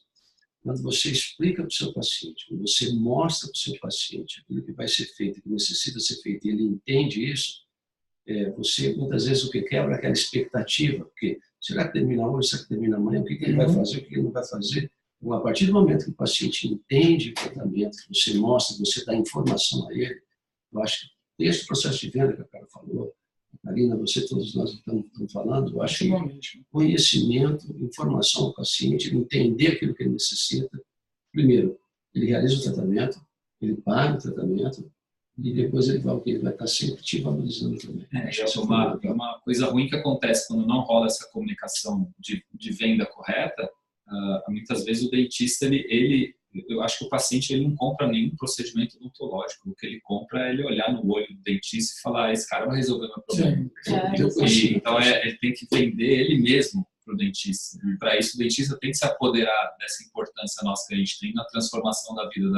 quando você explica para o seu paciente, quando você mostra para o seu paciente aquilo que vai ser feito, que necessita ser feito, e ele entende isso, você, muitas vezes, o que quebra é aquela expectativa, porque será que termina hoje, será que termina amanhã, o que ele vai fazer, o que ele não vai fazer? Então, a partir do momento que o paciente entende o tratamento, que você mostra, que você dá informação a ele, eu acho que desde o processo de venda que a Carla falou, Karina, você, todos nós estamos falando, eu acho que conhecimento, informação ao paciente, ele entender aquilo que ele necessita. Primeiro, ele realiza o tratamento, ele paga o tratamento, e depois ele vai estar sempre te valorizando também. Uma coisa ruim que acontece quando não rola essa comunicação de venda correta, muitas vezes o dentista, eu acho que o paciente ele não compra nenhum procedimento odontológico. O que ele compra é ele olhar no olho do dentista e falar, esse cara vai resolver meu problema. Então ele tem que vender ele mesmo para o dentista. Para isso o dentista tem que se apoderar dessa importância nossa que a gente tem na transformação da vida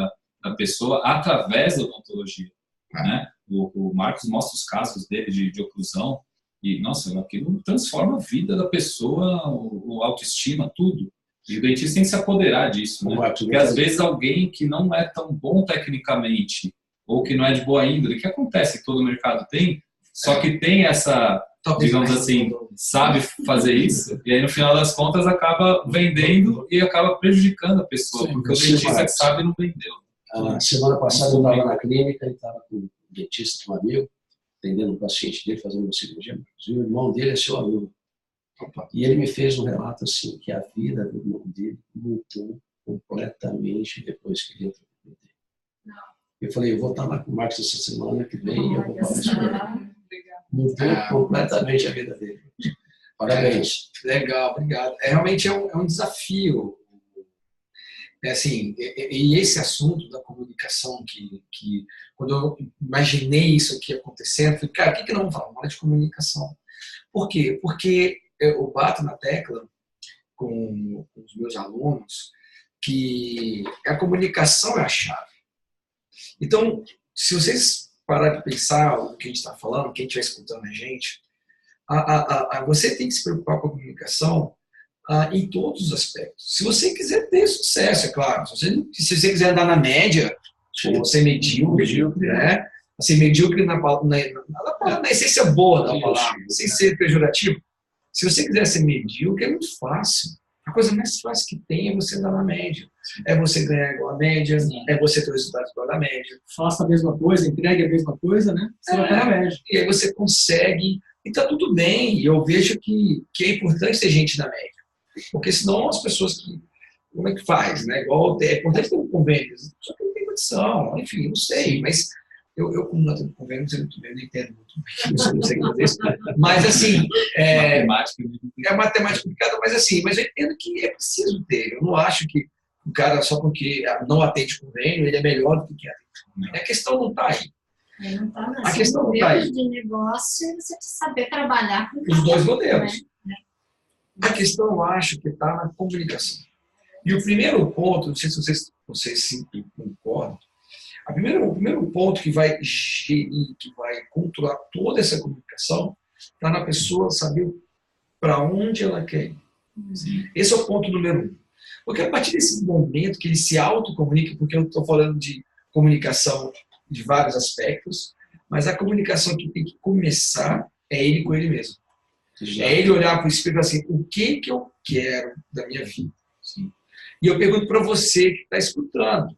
da pessoa através da odontologia. Né? O Marcos mostra os casos dele de oclusão e, nossa, aquilo transforma a vida da pessoa, o autoestima, tudo. E o dentista tem que se apoderar disso, né? Porque às vezes alguém que não é tão bom tecnicamente ou que não é de boa índole, que acontece que todo mercado tem, só que tem essa, digamos assim, sabe fazer isso, e aí no final das contas acaba vendendo e acaba prejudicando a pessoa, porque o dentista que sabe não vendeu. A semana passada eu estava na clínica e estava com um dentista, com um amigo, atendendo um paciente dele, fazendo uma cirurgia, e o irmão dele é seu aluno. E ele me fez um relato assim, que a vida do irmão dele mudou completamente depois que ele entrou no PT. Eu falei, eu vou estar lá com o Marcos essa semana que vem e eu vou falar isso para ele. Mudou completamente a vida dele. Parabéns. Legal, obrigado. Realmente é um desafio. Assim, e esse assunto da comunicação, que quando eu imaginei isso aqui acontecendo, eu falei, cara, o que não vamos falar? Uma hora de comunicação. Por quê? Porque eu bato na tecla com os meus alunos que a comunicação é a chave. Então, se vocês pararem de pensar o que a gente está falando, quem estiver escutando a gente, você tem que se preocupar com a comunicação em todos os aspectos. Se você quiser ter sucesso, é claro. Se você quiser andar na média, ou ser medíocre, né? Ser medíocre na essência boa da palavra, sem ser pejorativo. Se você quiser ser medíocre, é muito fácil. A coisa mais fácil que tem é você andar na média. É você ganhar igual a média, é você ter o resultado igual a média. Faça a mesma coisa, entregue a mesma coisa, né? Você vai estar na média. E aí você consegue, e tá tudo bem. E eu vejo que é importante ter gente na média. Porque senão as pessoas que... Como é que faz, né? Igual, é importante ter um convênio, só que não tem condição, enfim, não sei, mas... Eu como não tenho convênio, não sei muito bem, eu não entendo muito bem, não sei fazer isso. Mas, assim, é matemática complicada, mas assim, mas eu entendo que é preciso ter. Eu não acho que o cara, só porque não atende convênio, ele é melhor do que quem atende convênio. A questão não está aí. Não está, não. A questão não está aí. De negócio, você precisa saber trabalhar com os dois modelos. Né? A questão, eu acho, que está na comunicação. E o primeiro ponto, não sei se vocês se concordam, o primeiro ponto que vai gerir, que vai controlar toda essa comunicação, está na pessoa saber para onde ela quer ir. Esse é o ponto número 1. Porque a partir desse momento que ele se autocomunica, porque eu estou falando de comunicação de vários aspectos, mas a comunicação que tem que começar é ele com ele mesmo. É ele olhar para o espelho e falar assim, o que eu quero da minha vida? E eu pergunto para você que está escutando,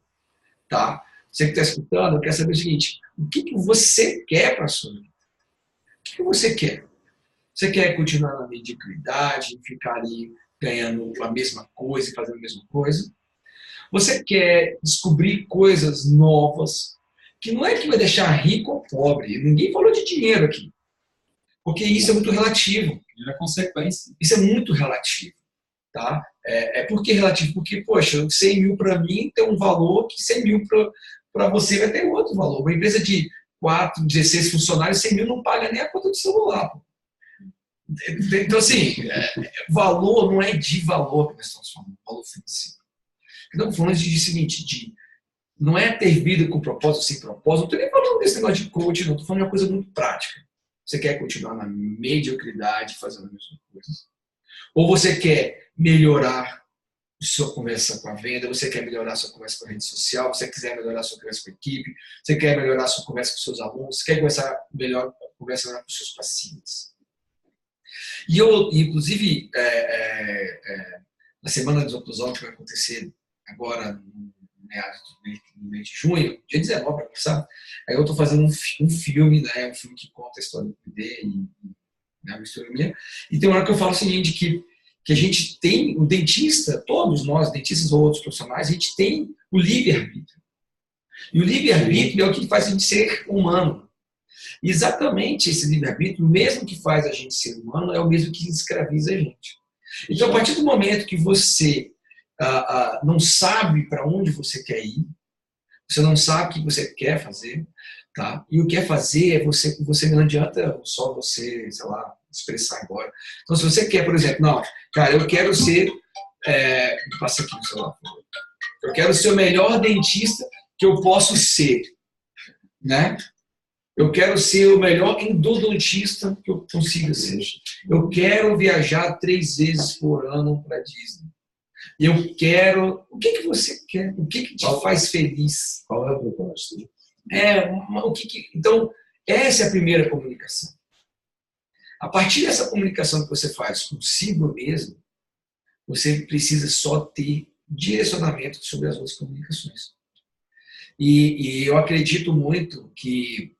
tá? Você que está escutando, eu quero saber o seguinte, o que você quer para a sua vida? O que você quer? Você quer continuar na mediocridade, ficar ali ganhando a mesma coisa e fazendo a mesma coisa? Você quer descobrir coisas novas, que não é que vai deixar rico ou pobre. Ninguém falou de dinheiro aqui. Porque isso é muito relativo. É consequência. Isso é muito relativo. Tá? Por que relativo? Porque, poxa, 100 mil para mim tem um valor que 100 mil para você vai ter outro valor. Uma empresa de 16 funcionários, 100 mil não paga nem a conta de celular. Pô. Então, assim, valor não é de valor que nós estamos falando, valor financeiro. Estamos falando de seguinte, não é ter vida com propósito ou sem propósito. Não estou nem falando desse negócio de coach, não. Estou falando de uma coisa muito prática. Você quer continuar na mediocridade, fazendo a mesma coisa? Ou você quer melhorar a sua conversa com a venda, você quer melhorar a sua conversa com a rede social, você quiser melhorar a sua conversa com a equipe, você quer melhorar a sua conversa com os seus alunos, você quer conversar com os seus pacientes. E eu, inclusive, na Semana dos Oncologia, que vai acontecer agora no mês de junho, dia 19, para começar, aí eu estou fazendo um filme, né, um filme que conta a história do PD e uma história minha. E tem uma hora que eu falo o seguinte, que a gente tem, o dentista, todos nós, dentistas ou outros profissionais, a gente tem o livre-arbítrio. E o livre-arbítrio é o que faz a gente ser humano. E exatamente esse livre-arbítrio, mesmo que faz a gente ser humano, é o mesmo que escraviza a gente. Então, a partir do momento que você não sabe para onde você quer ir, você não sabe o que você quer fazer, tá? E o que quer fazer é você não adianta só você, sei lá, expressar agora. Então, se você quer, por exemplo, não, cara, eu quero ser, passa aqui no celular, por favor. Eu quero ser o melhor dentista que eu posso ser, né? Eu quero ser o melhor endodontista que eu consiga ser. Eu quero viajar 3 vezes por ano para Disney. Eu quero... O que você quer? O que te faz feliz? Qual é o propósito? Então, essa é a primeira comunicação. A partir dessa comunicação que você faz consigo mesmo, você precisa só ter direcionamento sobre as outras comunicações. E eu acredito muito que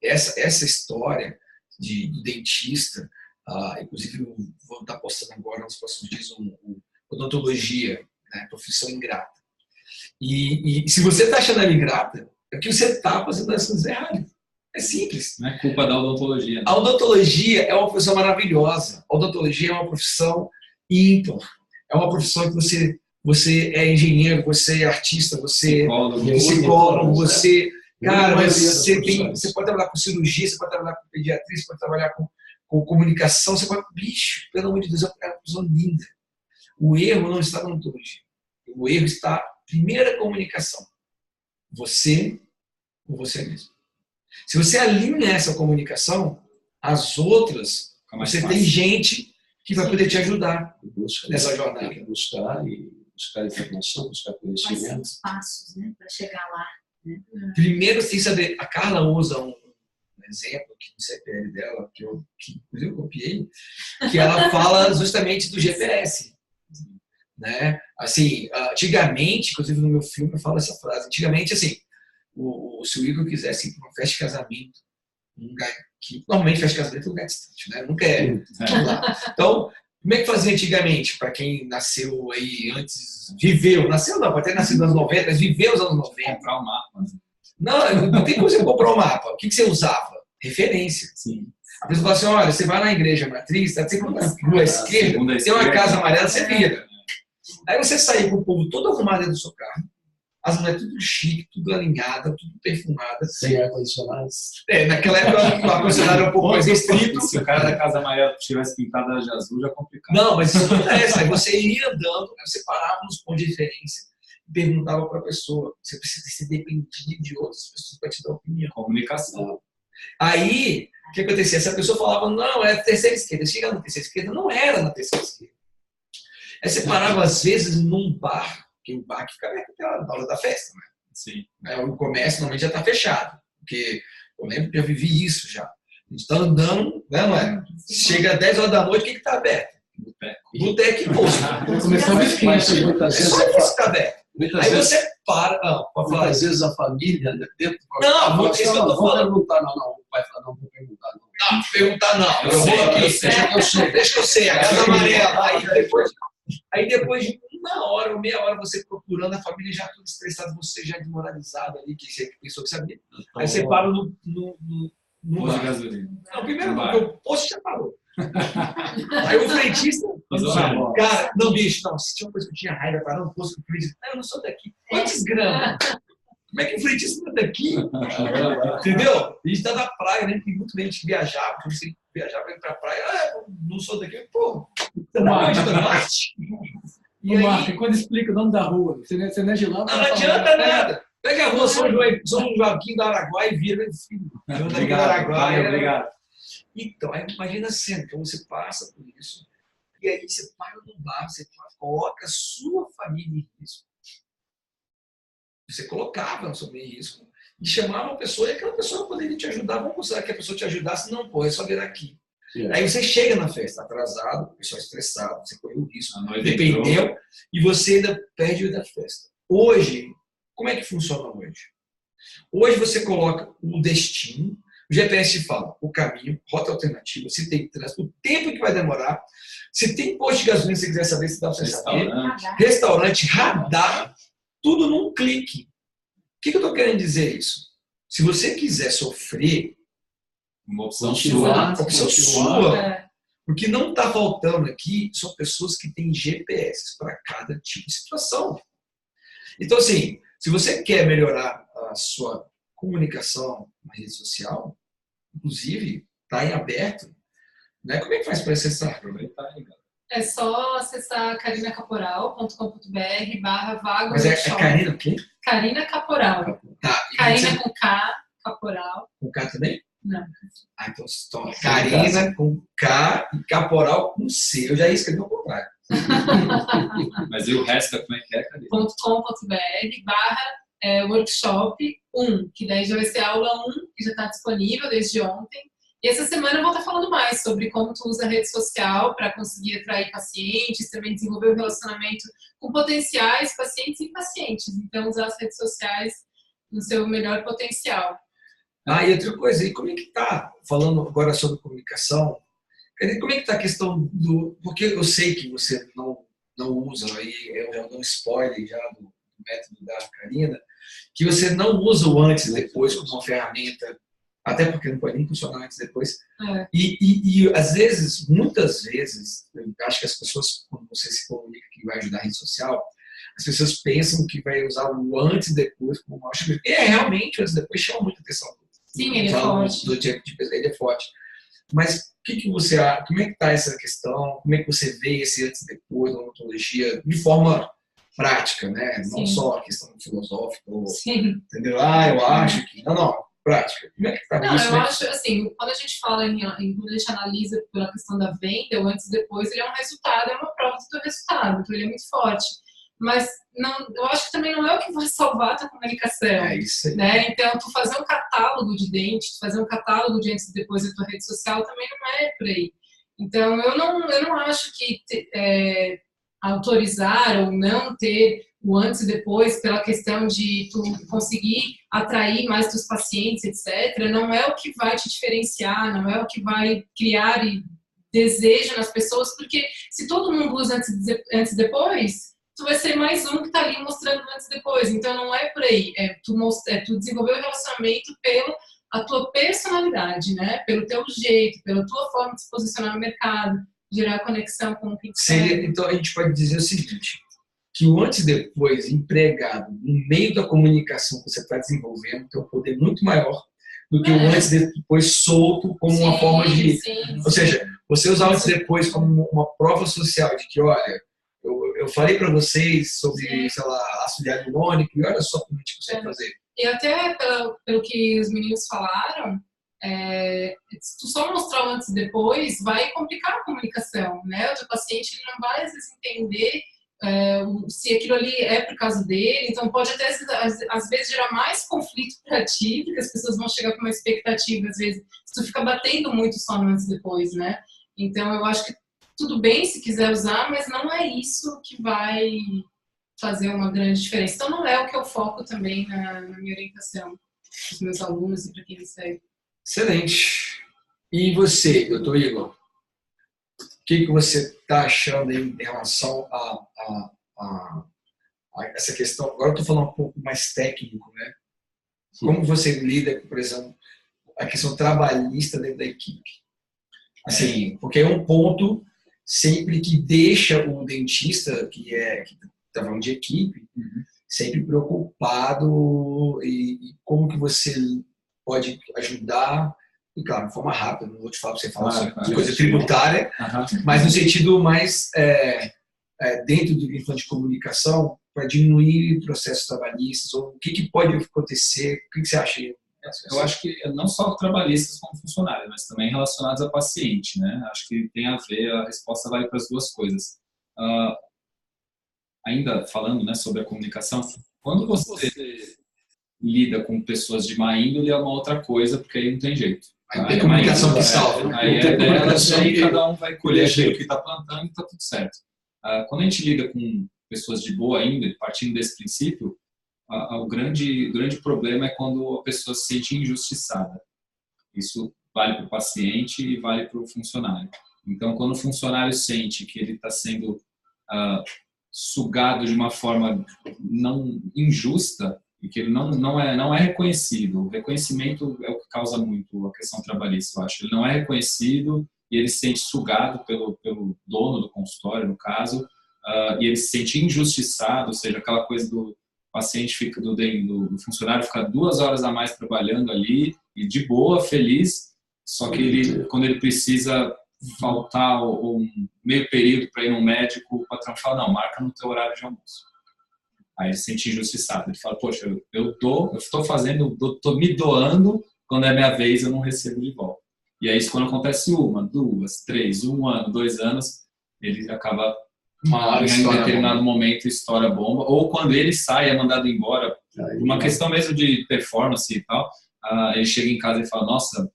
essa história do dentista, inclusive eu vou estar postando agora nos próximos dias odontologia, né, profissão ingrata. E se você está achando ela ingrata, é porque você está fazendo as coisas erradas. É simples. Não é culpa da odontologia. A odontologia é uma profissão maravilhosa. A odontologia é uma profissão ímpar. É uma profissão que você é engenheiro, você é artista, você é psicólogo, você... Cara, você pode trabalhar com cirurgia, você pode trabalhar com pediatria, você pode trabalhar com comunicação, você pode... Bicho, pelo amor de Deus, é uma profissão linda. O erro não está na odontologia. O erro está, primeira comunicação. Você com você mesmo. Se você alinha essa comunicação, as outras, você tem gente que vai poder te ajudar nessa jornada. Tem que buscar informação, buscar conhecimento. Quais são os passos, né, para chegar lá? Né? Primeiro, você tem que saber. A Carla usa um exemplo aqui no CPL dela, que inclusive eu copiei, que ela fala justamente do GPS. Né? Assim, antigamente, inclusive no meu filme eu falo essa frase, antigamente, assim, se o Igor quisesse ir para uma festa de casamento, um lugar que normalmente festa de casamento é um lugar distante, né? Nunca é lá. Então, como é que fazia antigamente, para quem nasceu aí antes, nasceu não, pode ter nascido nos anos 90, mas viveu os anos 90. Comprar um mapa. Não tem como você comprar um mapa. O que você usava? Referência. Sim. A pessoa fala assim, olha, você vai na igreja matriz, tá sempre na rua esquerda, tem uma casa amarela, você vira. Aí você sair com o povo todo arrumado dentro do seu carro, as mulheres tudo chique, tudo alinhada, tudo perfumada. Sem ar-condicionado. Naquela época o ar-condicionado era um pouco mais restrito. Se o cara da casa amarela tivesse pintada de azul, já é complicado. Não, mas isso acontece. Aí você ia andando, aí você parava nos pontos de referência e perguntava para a pessoa. Você precisa ser dependido de outras pessoas para te dar opinião. Comunicação. Aí, o que acontecia? Essa pessoa falava, não, é a terceira esquerda. Chega na terceira esquerda, não era na terceira esquerda. Aí você parava, às vezes, num bar, que o bar que fica aberto na hora da festa, né? Sim. O comércio normalmente já está fechado, porque eu lembro que eu vivi isso já. A gente está andando, né, não é? Chega às 10 horas da noite, o que está aberto? Boteco e posto. Começou a esquentar. Muitas vezes Só isso está aberto. Muitas Aí vezes, você para. muitas vezes a família, dentro do Não, isso que eu tô falando. Vou perguntar, não. O pai fala, não vou perguntar, não. Não, perguntar não. Eu vou aqui. Deixa que eu sei. A casa amarela. Aí depois de uma hora ou meia hora você procurando, a família já tudo estressada, você já desmoralizado ali, que você pensou que sabia. Aí você para no Posto de gasolina. Não, primeiro porque o posto já parou. Aí o frentista, cara, não, bicho, não, se tinha uma coisa que eu tinha raiva, parar no posto, o frentista, eu não sou daqui. Quantos gramas? Como é que o frentista não é daqui? Entendeu? A gente tá na praia, né? Tem muito gente que viajava, quando você viajava pra praia, não sou daqui, pô, você não é do norte? E Marco, quando explica o nome da rua, você não é de lá? Não adianta nada. Pega a rua São Joaquim do Araguaia e vira filho. Obrigado. Então, aí imagina a cena, então você passa por isso. E aí você para no bar, você coloca a sua família em risco. Você colocava a sua família em risco e chamava uma pessoa, e aquela pessoa poderia te ajudar. Vamos mostrar que a pessoa te ajudasse. Não, pô, é só vir aqui. Aí você chega na festa atrasado, o pessoal estressado, você correu o risco, dependeu, e você ainda perde da festa. Hoje, como é que funciona hoje? Hoje você coloca o destino, o GPS fala o caminho, rota alternativa, se tem trânsito, o tempo que vai demorar, se tem posto de gasolina, se você quiser saber, se dá para você saber, restaurante, radar, tudo num clique. O que eu estou querendo dizer isso? Se você quiser sofrer, uma opção sua. O que não está faltando aqui são pessoas que têm GPS para cada tipo de situação. Então, assim, se você quer melhorar a sua comunicação na rede social, inclusive, está em aberto, né? Como é que faz para acessar? É só acessar carinacaporal.com.br/vaga. Mas é Karina o quê? Karina Caporal. Tá. Karina com K, Caporal. Com K também? Não. Ah, então Karina com K e Caporal com C. Eu já escrevi ao contrário. Mas e o resto, como é que é, Karina? .com.br/workshop 1, que daí já vai ser a aula 1, que já está disponível desde ontem. E essa semana eu vou estar falando mais sobre como tu usa a rede social para conseguir atrair pacientes, também desenvolver o relacionamento com potenciais pacientes e pacientes. Então, usar as redes sociais no seu melhor potencial. E outra coisa, e como é que está, falando agora sobre comunicação, como é que está a questão do... Porque eu sei que você não usa, aí eu já dou um spoiler já do método da Karina, que você não usa o antes e depois como uma ferramenta, até porque não pode nem funcionar antes e depois. E às vezes, muitas vezes, eu acho que as pessoas, quando você se comunica que vai ajudar a rede social, as pessoas pensam que vai usar o antes e depois como uma... realmente, o antes e depois chama muita atenção. Sim, ele é forte. Ele é forte. Mas o que você acha? Como é que está essa questão? Como é que você vê esse antes e depois da odontologia de forma prática, né? Não só a questão filosófica, entendeu? Eu acho que... Não, prática. Como é que está isso? Eu acho, assim, quando a gente fala quando a gente analisa pela questão da venda, o antes e depois, ele é um resultado, é uma prova do teu resultado, então ele é muito forte. Mas não, eu acho que também não é o que vai salvar a tua comunicação. É isso aí. Né? Então, tu fazer um catálogo de dente, tu fazer um catálogo de antes e depois da tua rede social também não é por aí. Então, eu não acho que autorizar ou não ter o antes e depois pela questão de tu conseguir atrair mais teus pacientes, etc., não é o que vai te diferenciar, não é o que vai criar desejo nas pessoas, porque se todo mundo usa antes e depois, tu vai ser mais um que está ali mostrando antes e depois. Então, não é por aí. Tu desenvolver o relacionamento pela a tua personalidade, né? Pelo teu jeito, pela tua forma de se posicionar no mercado, gerar conexão com quem seria. Então, a gente pode dizer o seguinte, que o antes e depois empregado no meio da comunicação que você está desenvolvendo tem um poder muito maior do que o antes e depois solto como uma forma de... Ou seja, você usar o antes e depois como uma prova social de que, olha, eu falei para vocês sobre, sei lá, ácido hialurônico e olha só como a gente consegue fazer. E até pelo que os meninos falaram, se tu só mostrar o antes e depois, vai complicar a comunicação, né? O teu paciente não vai, às vezes, entender se aquilo ali é por causa dele, então pode até, às vezes, gerar mais conflito para ti, porque as pessoas vão chegar com uma expectativa, às vezes, se tu fica batendo muito só no antes e depois, né? Então, eu acho que tudo bem se quiser usar, mas não é isso que vai fazer uma grande diferença. Então, não é o que eu foco também na minha orientação dos meus alunos e para quem me segue. Excelente. E você, doutor Igor? O que você está achando aí em relação a essa questão? Agora eu estou falando um pouco mais técnico, né? Como você lida com, por exemplo, a questão trabalhista dentro da equipe? Assim, porque é um ponto sempre que deixa o dentista, que está falando de equipe, sempre preocupado e como que você pode ajudar, e claro, de forma rápida, não vou te falar para você falar sobre coisa tributária, mas no sentido mais dentro do plano de comunicação, para diminuir processos trabalhistas, ou o que pode acontecer, o que você acha Eu acho que não só trabalhistas como funcionários, mas também relacionados a paciente, né? Acho que tem a ver, a resposta vale para as duas coisas. Ainda falando, né, sobre a comunicação, quando você lida com pessoas de má índole é uma outra coisa, porque aí não tem jeito. Aí tem comunicação que salva. Aí é delas, aí cada um vai colher aquilo que está plantando e está tudo certo. Quando a gente lida com pessoas de boa índole, partindo desse princípio, o grande problema é quando a pessoa se sente injustiçada. Isso vale para o paciente e vale para o funcionário. Então, quando o funcionário sente que ele está sendo sugado de uma forma não injusta e que ele não é reconhecido, o reconhecimento é o que causa muito a questão trabalhista, eu acho. Ele não é reconhecido e ele se sente sugado pelo dono do consultório, no caso, e ele se sente injustiçado, ou seja, aquela coisa do paciente fica do funcionário fica 2 horas a mais trabalhando ali e de boa, feliz, só que quando ele precisa faltar um meio período para ir no médico, o patrão fala, não, marca no teu horário de almoço. Aí ele se sente injustiçado, ele fala, poxa, eu estou me doando, quando é minha vez eu não recebo de volta. E aí isso quando acontece 1, 2, 3, 1 ano, 2 anos, ele acaba em determinado momento estoura a bomba, ou quando ele sai, é mandado embora, por uma questão mesmo de performance e tal, ele chega em casa e fala, nossa,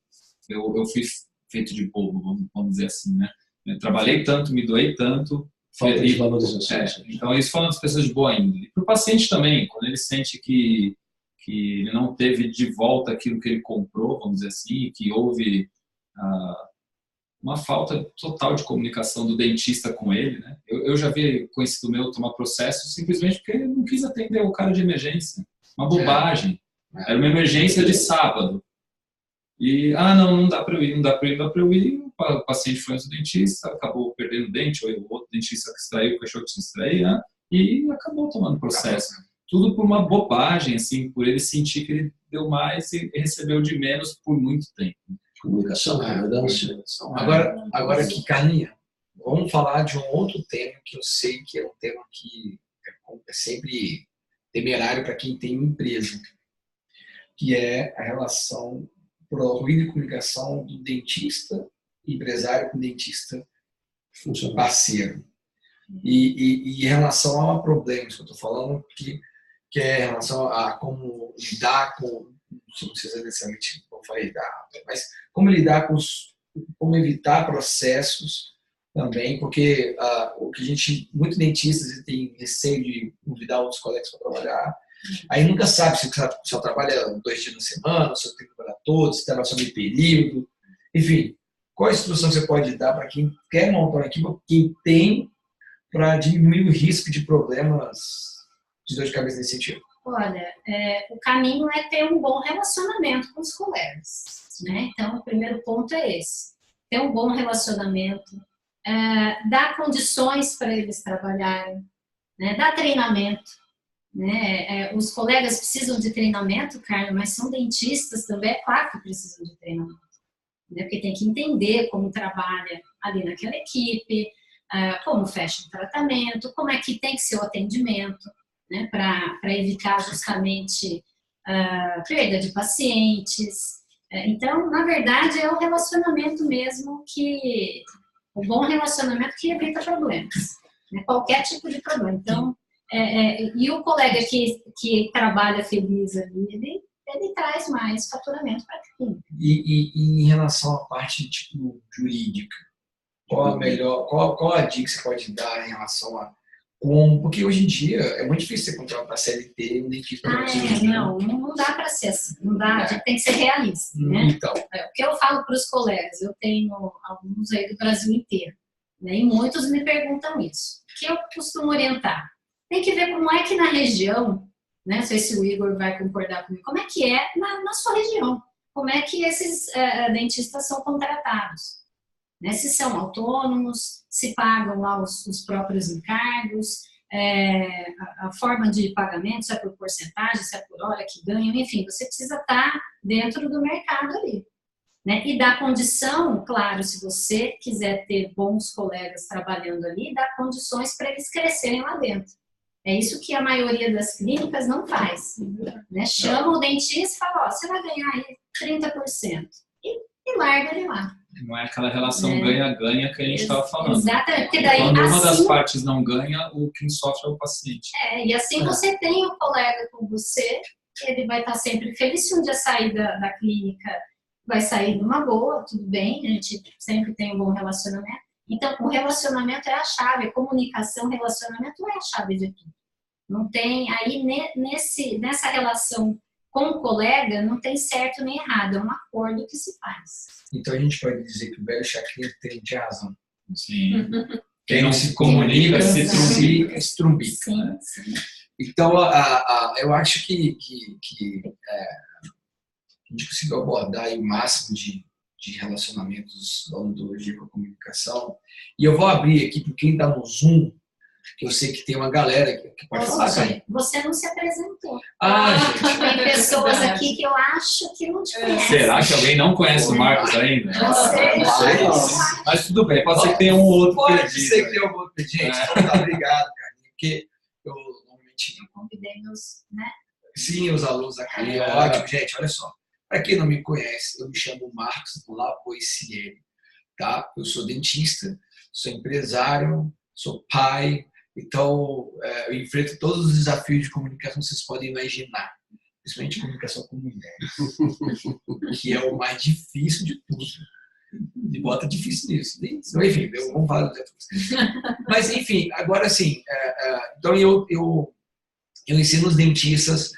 eu fui feito de bobo, vamos dizer assim, né? Eu trabalhei tanto, me doei tanto. Falta de valorização. Então, isso falando das pessoas de boa índole. Para o paciente também, quando ele sente que ele não teve de volta aquilo que ele comprou, vamos dizer assim, que houve uma falta total de comunicação do dentista com ele, né? Eu já vi conhecido meu tomar processo simplesmente porque ele não quis atender o cara de emergência. Uma bobagem. Era uma emergência de sábado. E, não dá para eu ir. O paciente foi ao dentista, acabou perdendo o dente, ou o outro dentista que extraiu, que achou que se extrair, né? E acabou tomando processo. Tudo por uma bobagem, assim, por ele sentir que ele deu mais e recebeu de menos por muito tempo. Comunicação, tolerância. Agora aqui, Carlinha, vamos falar de um outro tema que eu sei que é um tema que é sempre temerário para quem tem empresa, que é a relação ruído de comunicação do dentista, empresário com dentista parceiro. E em relação a problemas que eu estou falando, que é em relação a como lidar com, não sei se é necessariamente como lidar, mas como lidar com como evitar processos também, porque o que a gente, muitos dentistas tem receio de convidar outros colegas para trabalhar, aí nunca sabe se só trabalha 2 dias na semana, se tem que trabalhar todos, se trabalha só meio período, enfim. Qual a instrução você pode dar para quem quer montar uma equipe, quem tem, para diminuir o risco de problemas de dor de cabeça nesse sentido? Olha, o caminho é ter um bom relacionamento com os colegas, né? Então, o primeiro ponto é esse. Ter um bom relacionamento, dar condições para eles trabalharem, né? Dar treinamento. Né? Os colegas precisam de treinamento, Carla, mas são dentistas também, é claro que precisam de treinamento. Né? Porque tem que entender como trabalha ali naquela equipe, como fecha o tratamento, como é que tem que ser o atendimento, né? Para evitar justamente perda de pacientes. Então, na verdade, é o relacionamento mesmo o bom relacionamento que evita problemas, né? Qualquer tipo de problema. Então, e o colega que trabalha feliz ali, ele traz mais faturamento para a clínica. E em relação à parte tipo jurídica, qual a dica que você pode dar em relação a como, porque hoje em dia é muito difícil você contratar CLT um dentista. Não dá para ser assim, não dá, a gente tem que ser realista, né? Então. O que eu falo para os colegas, eu tenho alguns aí do Brasil inteiro, né? E muitos me perguntam isso. O que eu costumo orientar? Tem que ver como é que na região, né, não sei se o Igor vai concordar comigo, como é que é na sua região, como é que esses dentistas são contratados, né, se são autônomos, se pagam lá os próprios encargos, a forma de pagamento, se é por porcentagem, se é por hora que ganham, enfim, você precisa estar dentro do mercado ali. Né? E dar condição, claro, se você quiser ter bons colegas trabalhando ali, dar condições para eles crescerem lá dentro. É isso que a maioria das clínicas não faz. Né? Chama o dentista e fala, ó, você vai ganhar aí 30%. E larga ele lá. Não é aquela relação ganha-ganha que a gente estava falando. Exatamente. Porque daí, quando uma das assim, partes não ganha, quem sofre é o paciente. e assim você tem o colega com você, ele vai estar sempre feliz. Se um dia sair da clínica, vai sair numa boa, tudo bem, a gente sempre tem um bom relacionamento. Então, o relacionamento é a chave, a comunicação, relacionamento é a chave de tudo. Não tem, aí nessa relação com o colega, não tem certo nem errado, é um acordo que se faz. Então a gente pode dizer que o velho chacrinha tem razão. Sim. Quem não se comunica se estrumbica. Sim, Né? sim. Então, eu acho que a gente conseguiu abordar aí o máximo de relacionamentos da odontologia com a comunicação. E eu vou abrir aqui para quem está no Zoom, que eu sei que tem uma galera que pode falar, cara. Você não se apresentou. Gente. Tem pessoas aqui que eu acho que não te conhecem. Será que alguém não conhece o Marcos ainda? Não sei. Não sei. Mas tudo bem, pode ser que tenha um outro Pode perdido. ser que tenha um outro perdido. Gente, então, obrigado, cara. Porque eu normalmente... Convidei meus, né? Sim, os alunos da Carinha. Ótimo, gente, olha só. Para quem não me conhece, eu me chamo Marcos Lapoicieri, tá? Eu sou dentista, sou empresário, sou pai, então eu enfrento todos os desafios de comunicação que vocês podem imaginar, principalmente comunicação com mulheres, que é o mais difícil de tudo. E bota difícil nisso. Enfim, vamos falar dos desafios. Mas, enfim, agora sim, então eu ensino os dentistas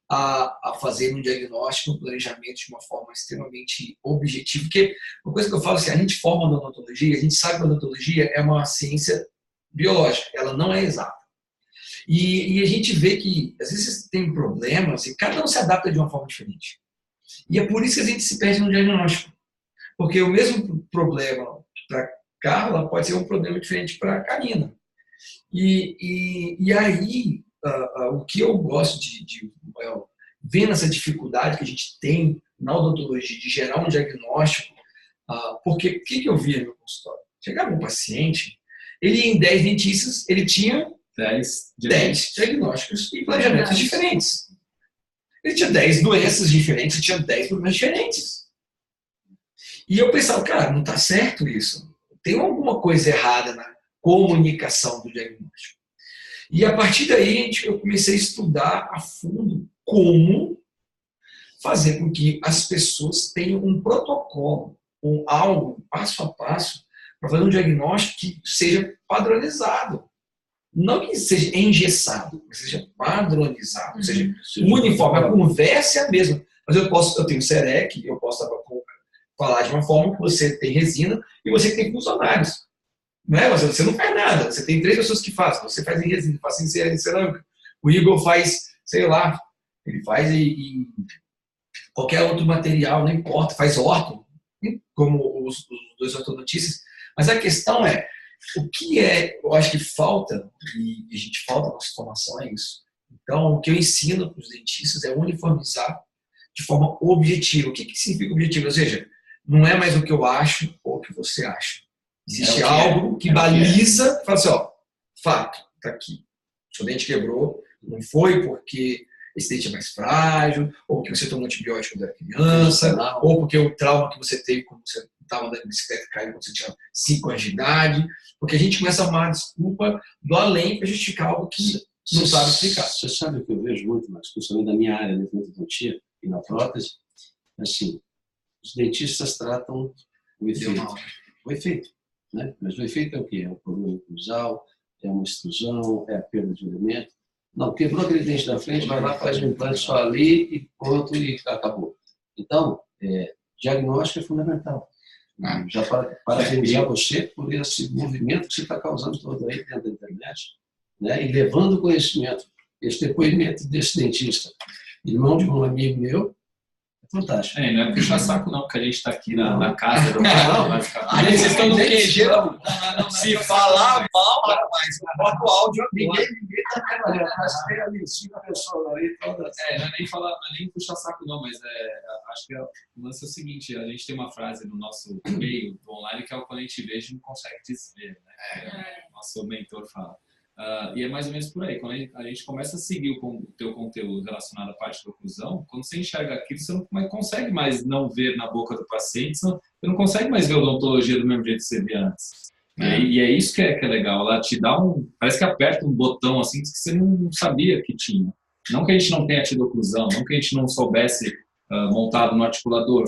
a fazer um diagnóstico, um planejamento de uma forma extremamente objetiva. Porque uma coisa que eu falo assim, a gente forma na odontologia, a gente sabe que a odontologia é uma ciência biológica, ela não é exata. E a gente vê que, às vezes, tem problemas e cada um se adapta de uma forma diferente. E é por isso que a gente se perde no diagnóstico. Porque o mesmo problema para Carla pode ser um problema diferente para Karina. E aí, o que eu gosto de vendo essa dificuldade que a gente tem na odontologia de gerar um diagnóstico, porque o que eu via no meu consultório? Chegava um paciente, ele em 10 dentistas, ele tinha 10 diagnósticos e planejamentos diferentes. Ele tinha 10 doenças diferentes, tinha 10 problemas diferentes. E eu pensava, cara, não está certo isso. Tem alguma coisa errada na comunicação do diagnóstico. E a partir daí eu comecei a estudar a fundo como fazer com que as pessoas tenham um protocolo, algo passo a passo, para fazer um diagnóstico que seja padronizado. Não que seja engessado, mas seja padronizado, ou seja, uniforme. A conversa é a mesma. Mas eu tenho CEREC, eu posso falar de uma forma que você tem resina e você tem funcionários. Não é? Você não faz nada. Você tem 3 pessoas que fazem. Você faz em resina, faz em cerâmica. O Igor faz, sei lá, ele faz em qualquer outro material, não importa, faz orto, como os 2 ortodontistas. Mas a questão é, o que eu acho que falta, e a gente falta na nossa formação, é isso. Então, o que eu ensino para os dentistas é uniformizar de forma objetiva. O que significa objetivo? Ou seja, não é mais o que eu acho ou o que você acha. Existe algo que baliza, fala assim, ó, fato, tá aqui. O seu dente quebrou, não foi porque esse dente é mais frágil, ou porque você tomou antibiótico quando era criança, ou porque o trauma que você teve quando você estava andando de bicicleta e caiu quando você tinha 5 anos de idade, porque a gente começa a arrumar desculpa do além para justificar algo que não sabe explicar. Você sabe o que eu vejo muito, mas principalmente da minha área, na odontia e na prótese, assim, os dentistas tratam o efeito. Né? Mas o efeito é o quê? É o problema oclusal, é uma extrusão, é a perda de elemento. Não, quebrou aquele dente da frente, vai lá, faz um implante só ali e pronto, e acabou. Então, diagnóstico é fundamental. Já parabenizar você por esse movimento que você está causando todo aí dentro da internet, né? E levando conhecimento, esse depoimento desse dentista, irmão de um amigo meu, fantástico. Não é puxar saco não, porque a gente está aqui na casa do vocês estão no QG, se falar mal, rapaz, bota o áudio, ninguém está vendo, tem ali 5 pessoas ali, todas. Não é nem puxar saco não, mas acho que o lance é o seguinte, a gente tem uma frase no nosso meio do online que é o quando a gente vê, a gente não consegue desver, né? Nosso mentor fala. E é mais ou menos por aí. Quando a gente começa a seguir o teu conteúdo relacionado à parte da oclusão, quando você enxerga aquilo, você não consegue mais não ver na boca do paciente, você não consegue mais ver a odontologia do mesmo jeito que você via antes. E é isso que é legal. Ela te dá parece que aperta um botão assim que você não sabia que tinha. Não que a gente não tenha tido oclusão, não que a gente não soubesse montado no articulador,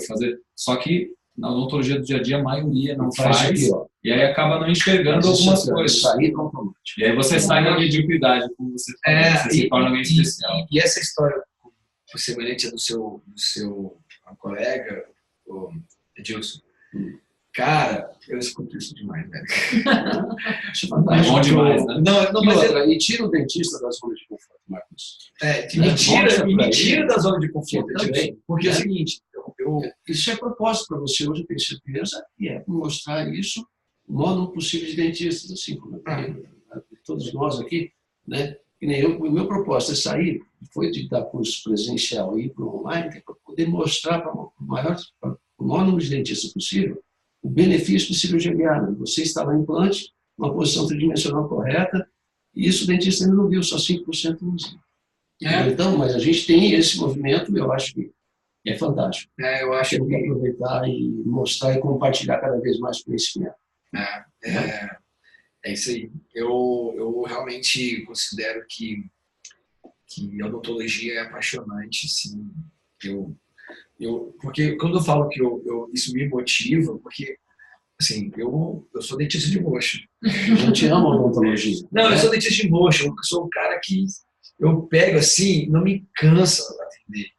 só que na odontologia do dia a dia a maioria não faz. Aqui, e aí acaba não enxergando algumas coisas. E aí você sai da mediocridade, como você falou, você se torna alguém especial. E essa história semelhante do seu colega, o Edilson, cara, eu escuto isso demais, velho. É bom demais, né? Não, mas e tira o dentista da zona de conforto, Marcos. Me tira da zona de conforto também. Porque é o seguinte, isso é propósito para você hoje, eu tenho certeza, e é mostrar isso o modo possível de dentistas, assim, como todos nós aqui, né? Que nem eu, o meu propósito é sair, foi de dar curso presencial e ir para o online, para poder mostrar para o maior número de dentistas possível o benefício da cirurgia guiada. Você instalar implante, uma posição tridimensional correta, e isso o dentista ainda não viu, só 5% usa. Então, mas a gente tem esse movimento, eu acho que é fantástico. Eu acho que aproveitar e mostrar e compartilhar cada vez mais conhecimento. É isso aí. Eu realmente considero que a odontologia é apaixonante, sim. Porque quando eu falo que isso me motiva, porque assim, eu sou dentista de mocho. Eu te amo a odontologia. Não, eu sou dentista de mocho. Eu sou um cara que eu pego assim, não me cansa de atender.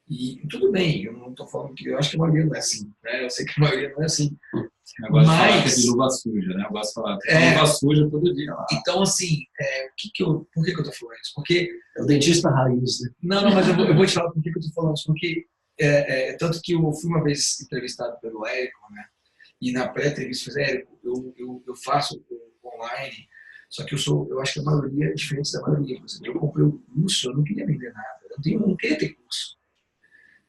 E tudo bem, eu não estou falando que... Eu acho que a maioria não é assim, né? Eu sei que a maioria não é assim. Eu gosto de falar que é de luva suja, né? Eu gosto de falar que é luva suja todo dia. Lá. Então, assim, por que eu estou falando isso? Porque... É o dentista raiz, né? Não, mas eu vou te falar por que eu estou falando isso. Porque, tanto que eu fui uma vez entrevistado pelo Érico, né? E na pré-entrevista, eu falei, Érico, eu faço online, só que eu acho que a maioria é diferente da maioria. Por exemplo, eu comprei o curso, eu não queria vender nada. Eu não queria ter curso.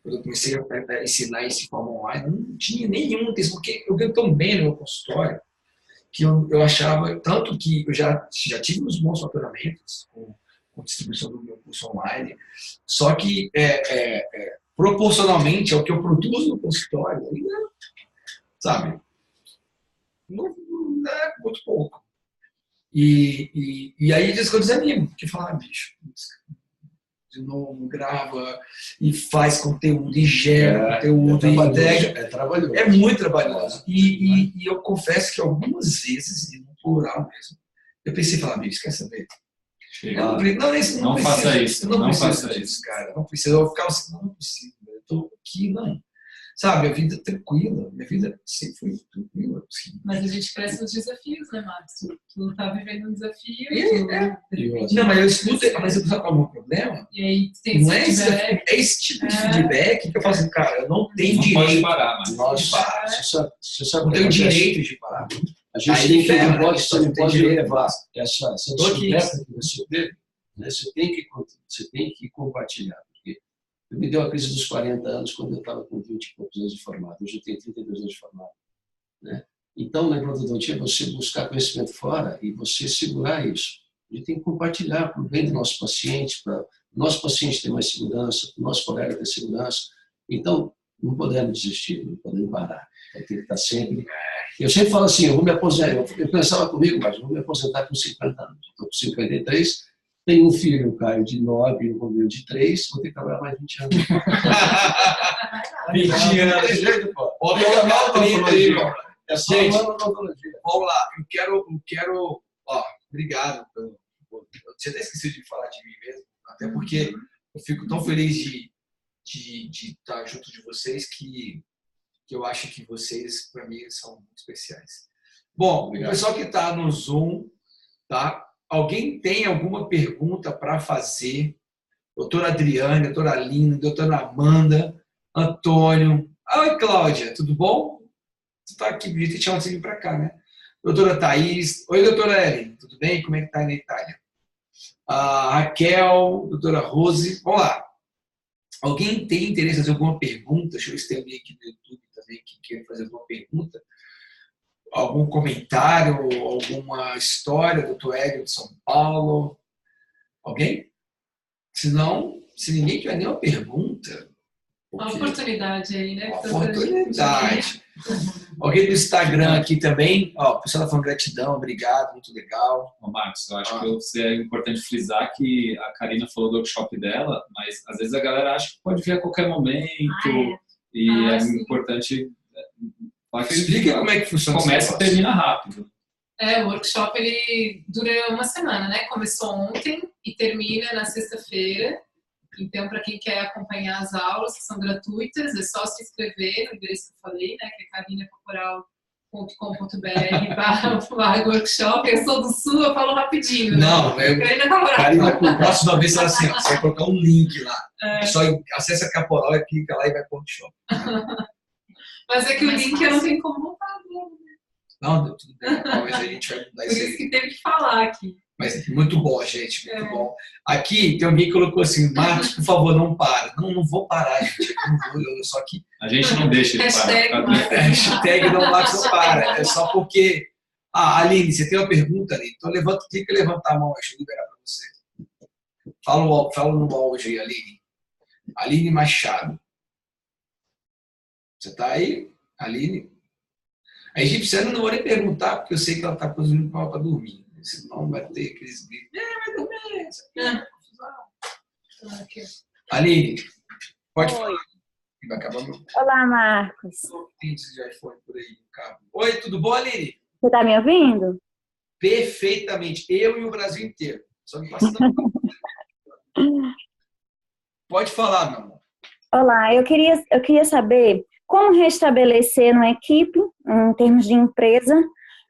Quando eu comecei a ensinar esse forma online, não tinha nenhum texto, porque eu ganho tão bem no meu consultório que eu achava, tanto que eu já tive uns bons faturamentos com distribuição do meu curso online, só que proporcionalmente ao que eu produzo no consultório, ainda, sabe, não é muito pouco. E aí diz que eu desanimo, porque falar, bicho, de novo, grava e faz conteúdo e gera conteúdo e entrega. É trabalhoso. É muito trabalhoso. E eu confesso que algumas vezes, no plural mesmo, eu pensei em falar, bicho, quer saber? Não faça isso. Não faça isso, cara. Não precisa. Eu ficava assim, não precisa. Eu estou aqui, não. Sabe, a vida é tranquila. Minha vida sempre foi tranquila. Assim. Mas a gente cresce nos desafios, né, Marcos? Tu tá vivendo um desafio. Não, mas eu escuto, mas eu sabe qual é o meu problema? E aí tem não é esse tipo de feedback que eu falo assim, cara, eu não tenho direito. Pode parar, mas pode parar. Você sabe não tenho direito de parar. A gente tem que você não pode levar essa descoberta que você teve, né? Você tem que compartilhar. Eu me deu a crise dos 40 anos quando eu estava com 20 e poucos anos de formado. Hoje eu tenho 32 anos de formado. Né? Então, na implantodontia, você buscar conhecimento fora e você segurar isso. A gente tem que compartilhar para o bem do nosso paciente, para o nosso paciente ter mais segurança, para o nosso colega ter segurança. Então, não podemos desistir, não podemos parar. Vai ter que estar sempre... Eu sempre falo assim, eu vou me aposentar. Eu pensava comigo, mas eu vou me aposentar com 50 anos. Estou com 53. Tenho um filho, o Caio, de 9 e um Romeu de 3, vou ter que trabalhar mais 20 anos. 20 anos. Pode trabalhar 30 aí, meu. É só gente, vamos lá. Eu quero obrigado. Eu tinha até esquecido de falar de mim mesmo, até porque eu fico tão feliz de estar junto de vocês que eu acho que vocês, para mim, são muito especiais. Bom, obrigado. O pessoal que está no Zoom, tá? Alguém tem alguma pergunta para fazer? Doutora Adriane, doutora Aline, doutora Amanda, Antônio. Oi, Cláudia, tudo bom? Você está aqui, podia ter chamado você vir para cá, né? Doutora Thaís. Oi, doutora Ellen, tudo bem? Como é que está aí na Itália? Raquel, doutora Rose. Vamos lá. Alguém tem interesse em fazer alguma pergunta? Deixa eu ver se tem alguém aqui no YouTube também que quer fazer alguma pergunta. algum comentário, alguma história do Hélio de São Paulo? Alguém? Se não, se ninguém tiver nenhuma pergunta... Uma oportunidade aí, né? Uma oportunidade. Alguém do Instagram aqui também? Ó, o pessoal tá falando gratidão, obrigado, muito legal. Ô, Marcos, eu acho que é importante frisar que a Karina falou do workshop dela, mas às vezes a galera acha que pode vir a qualquer momento e é importante... Explica como é que funciona. Começa e termina rápido. O workshop ele dura uma semana, né? Começou ontem e termina na sexta-feira. Então, para quem quer acompanhar as aulas, que são gratuitas, é só se inscrever no endereço que eu falei, né? Que é carinacorporal.com.br/workshop. Eu sou do Sul, eu falo rapidinho. Não, né? Karina, próxima vez ela assim, você vai colocar um link lá. Só acessa a Caporal e clica lá e vai para o workshop. Mas é que o link eu não tenho como montar. Não, tudo bem. Talvez a gente vai mudar isso aí. Por isso que teve que falar aqui. Mas muito bom, gente, muito bom. Aqui tem alguém que colocou assim, Marcos, por favor, não para. Não vou parar, gente. Eu só que... A gente não deixa ele parar. Hashtag não Marcos não para. É só porque... Aline, você tem uma pergunta, Aline? Então clica e levanta a mão, deixa eu liberar para você. Fala no áudio aí, Aline. Aline Machado. Você tá aí, Aline? A egipciana não vou nem perguntar, porque eu sei que ela está cozinhando para dormir. Senão vai ter aqueles gritos. Vai dormir, isso aqui é confusão. Aline, pode falar. Vai acabar meu... Olá, Marcos. Índice de iPhone por aí no cabo. Oi, tudo bom, Aline? Você está me ouvindo? Perfeitamente. Eu e o Brasil inteiro. Só me passa Pode falar, meu amor. Olá, eu queria saber como restabelecer na equipe, em termos de empresa,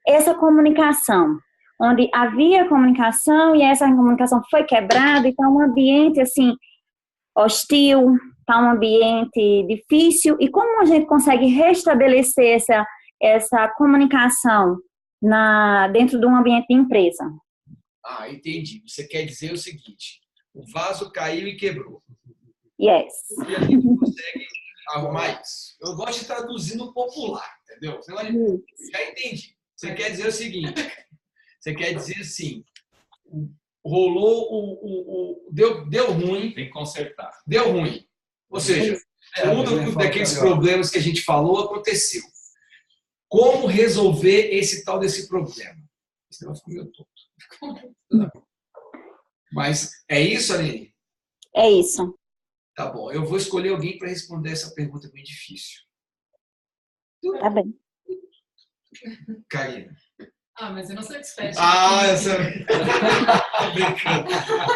essa comunicação. Onde havia comunicação e essa comunicação foi quebrada, e está um ambiente assim, hostil, está um ambiente difícil. E como a gente consegue restabelecer essa comunicação dentro de um ambiente de empresa? Entendi. Você quer dizer o seguinte, o vaso caiu e quebrou. Yes. E a gente consegue arrumar isso. Eu gosto de traduzir no popular, entendeu? Já entendi. Você quer dizer o seguinte... Você quer dizer assim, rolou, deu ruim. Tem que consertar. Deu ruim. Ou seja, um daqueles problemas que a gente falou aconteceu. Como resolver esse tal desse problema? Esse negócio ficou meio tonto. Mas é isso, Aline? É isso. Tá bom. Eu vou escolher alguém para responder essa pergunta bem difícil. Tá bem. Karina. Mas eu não sou expert. Eu sou...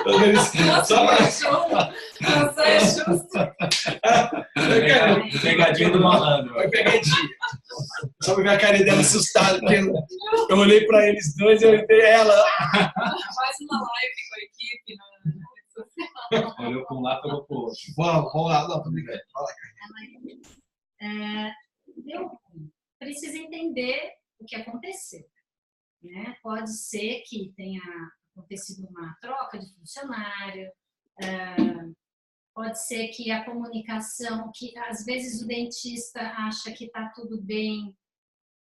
Tô brincando. Nossa, é justo. Pegadinha do malandro. Foi pegadinha. Só pra ver a cara dela assustada, porque eu olhei pra eles dois e eu olhei ela. Faz uma live com a equipe. Olhou pra um lado, olhou pro outro. Vamos lá. Não, tô brincando. Fala, Karina. Precisa entender o que aconteceu. Né? Pode ser que tenha acontecido uma troca de funcionário, pode ser que a comunicação, que às vezes o dentista acha que está tudo bem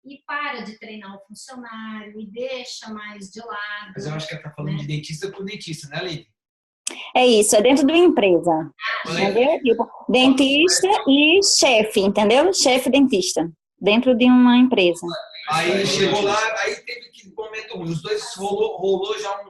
e para de treinar o funcionário e deixa mais de lado. Mas eu acho que ela está falando de dentista por dentista, né, Aline? É isso, é dentro de uma empresa. Entendeu? Tipo, dentista e chefe, entendeu? Chefe dentista, dentro de uma empresa. Aí chegou lá, aí teve que momento ruim. Os dois rolou já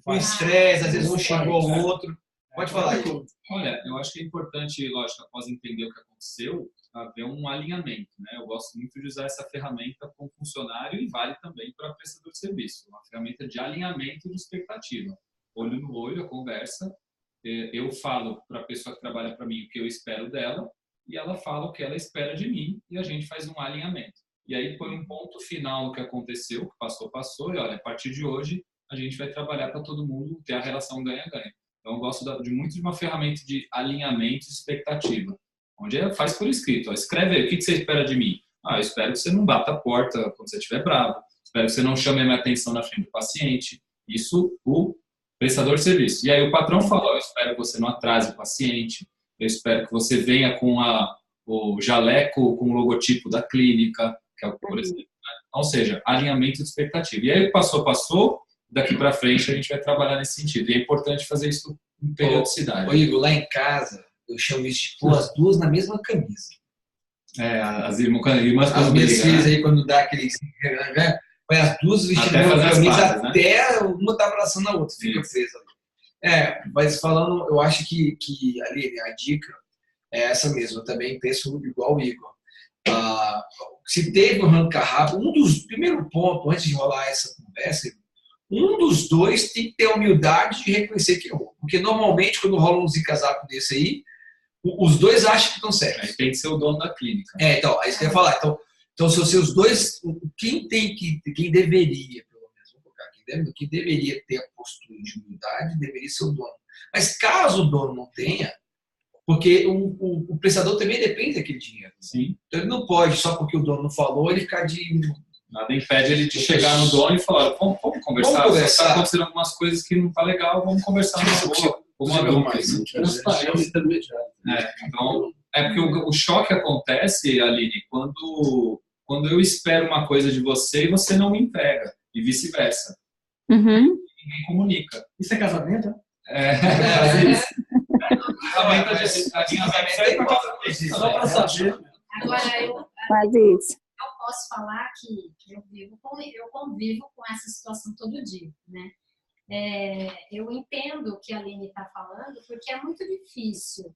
um estresse, às vezes um xingou o outro. Pode falar aí. Olha, eu acho que é importante, lógico, após entender o que aconteceu, haver um alinhamento, né? Eu gosto muito de usar essa ferramenta com o funcionário e vale também para prestador de serviço. Uma ferramenta de alinhamento de expectativa. Olho no olho, a conversa. Eu falo para a pessoa que trabalha para mim o que eu espero dela e ela fala o que ela espera de mim e a gente faz um alinhamento. E aí põe um ponto final no que aconteceu, que passou, e olha, a partir de hoje a gente vai trabalhar para todo mundo ter a relação ganha-ganha. Então eu gosto muito de uma ferramenta de alinhamento de expectativa, onde faz por escrito, escreve aí, o que você espera de mim? Eu espero que você não bata a porta quando você estiver bravo, espero que você não chame a minha atenção na frente do paciente, isso o prestador de serviço. E aí o patrão fala, eu espero que você não atrase o paciente, eu espero que você venha com o jaleco com o logotipo da clínica, que é o, por exemplo, né? Ou seja, alinhamento de expectativa. E aí, passou, daqui para frente a gente vai trabalhar nesse sentido. E é importante fazer isso em periodicidade. Ô Igor, lá em casa, eu chamo isso de pôr as duas na mesma camisa. As irmãs As minhas filhas aí, quando dá aquele... Põe as duas vestindo a mesma camisa, até uma tá abraçando a outra. Fica presa. Mas falando, eu acho que ali a dica é essa mesmo. Eu também penso igual o Igor. Se teve um arranca-rabo, primeiro ponto, antes de rolar essa conversa, um dos dois tem que ter a humildade de reconhecer que errou. Porque normalmente, quando rola um zica-zaco desse aí, os dois acham que estão certos. Aí tem que ser o dono da clínica. Então, é isso que eu ia falar. Então, se os dois, quem deveria, pelo menos, vou colocar aqui, quem deveria ter a postura de humildade, deveria ser o dono. Mas caso o dono não tenha, porque o prestador também depende daquele dinheiro. Sim. Então, ele não pode, só porque o dono não falou, ele ficar de... Nada impede ele de chegar no dono e falar, vamos conversar. Está acontecendo algumas coisas que não está legal, vamos conversar numa boa. Então, porque o choque acontece, Aline, quando eu espero uma coisa de você e você não me entrega, e vice-versa. Uhum. Ninguém comunica. Isso é casamento? Só para saber. Agora, eu posso falar que eu convivo com essa situação todo dia, né? Eu entendo o que a Aline está falando, porque é muito difícil.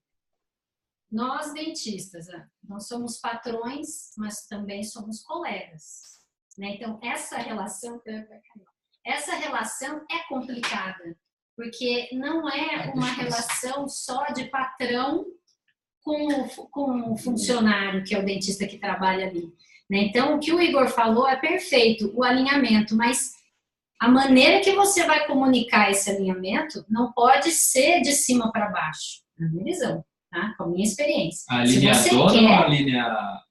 Nós, dentistas, nós somos patrões, mas também somos colegas, né? Então, essa relação é complicada, porque não é uma relação só de patrão com o funcionário, que é o dentista que trabalha ali, né? Então, o que o Igor falou é perfeito, o alinhamento, mas a maneira que você vai comunicar esse alinhamento não pode ser de cima para baixo, na minha visão, tá? Com a minha experiência. A Aline é a dona ou a Aline é a...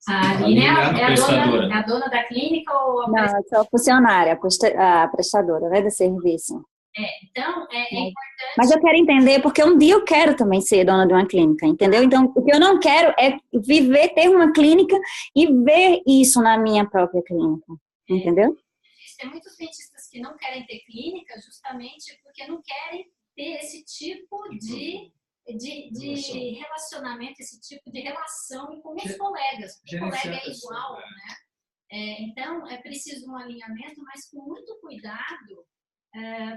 A Aline é a dona da clínica ou a... Não, eu sou a funcionária, a prestadora, né, do serviço. Então, é importante... Mas eu quero entender, porque um dia eu quero também ser dona de uma clínica, entendeu? Então, o que eu não quero é ter uma clínica e ver isso na minha própria clínica, entendeu? Tem muitos dentistas que não querem ter clínica justamente porque não querem ter esse tipo de relacionamento, esse tipo de relação com os colegas. O colega é igual, né? Então, é preciso um alinhamento, mas com muito cuidado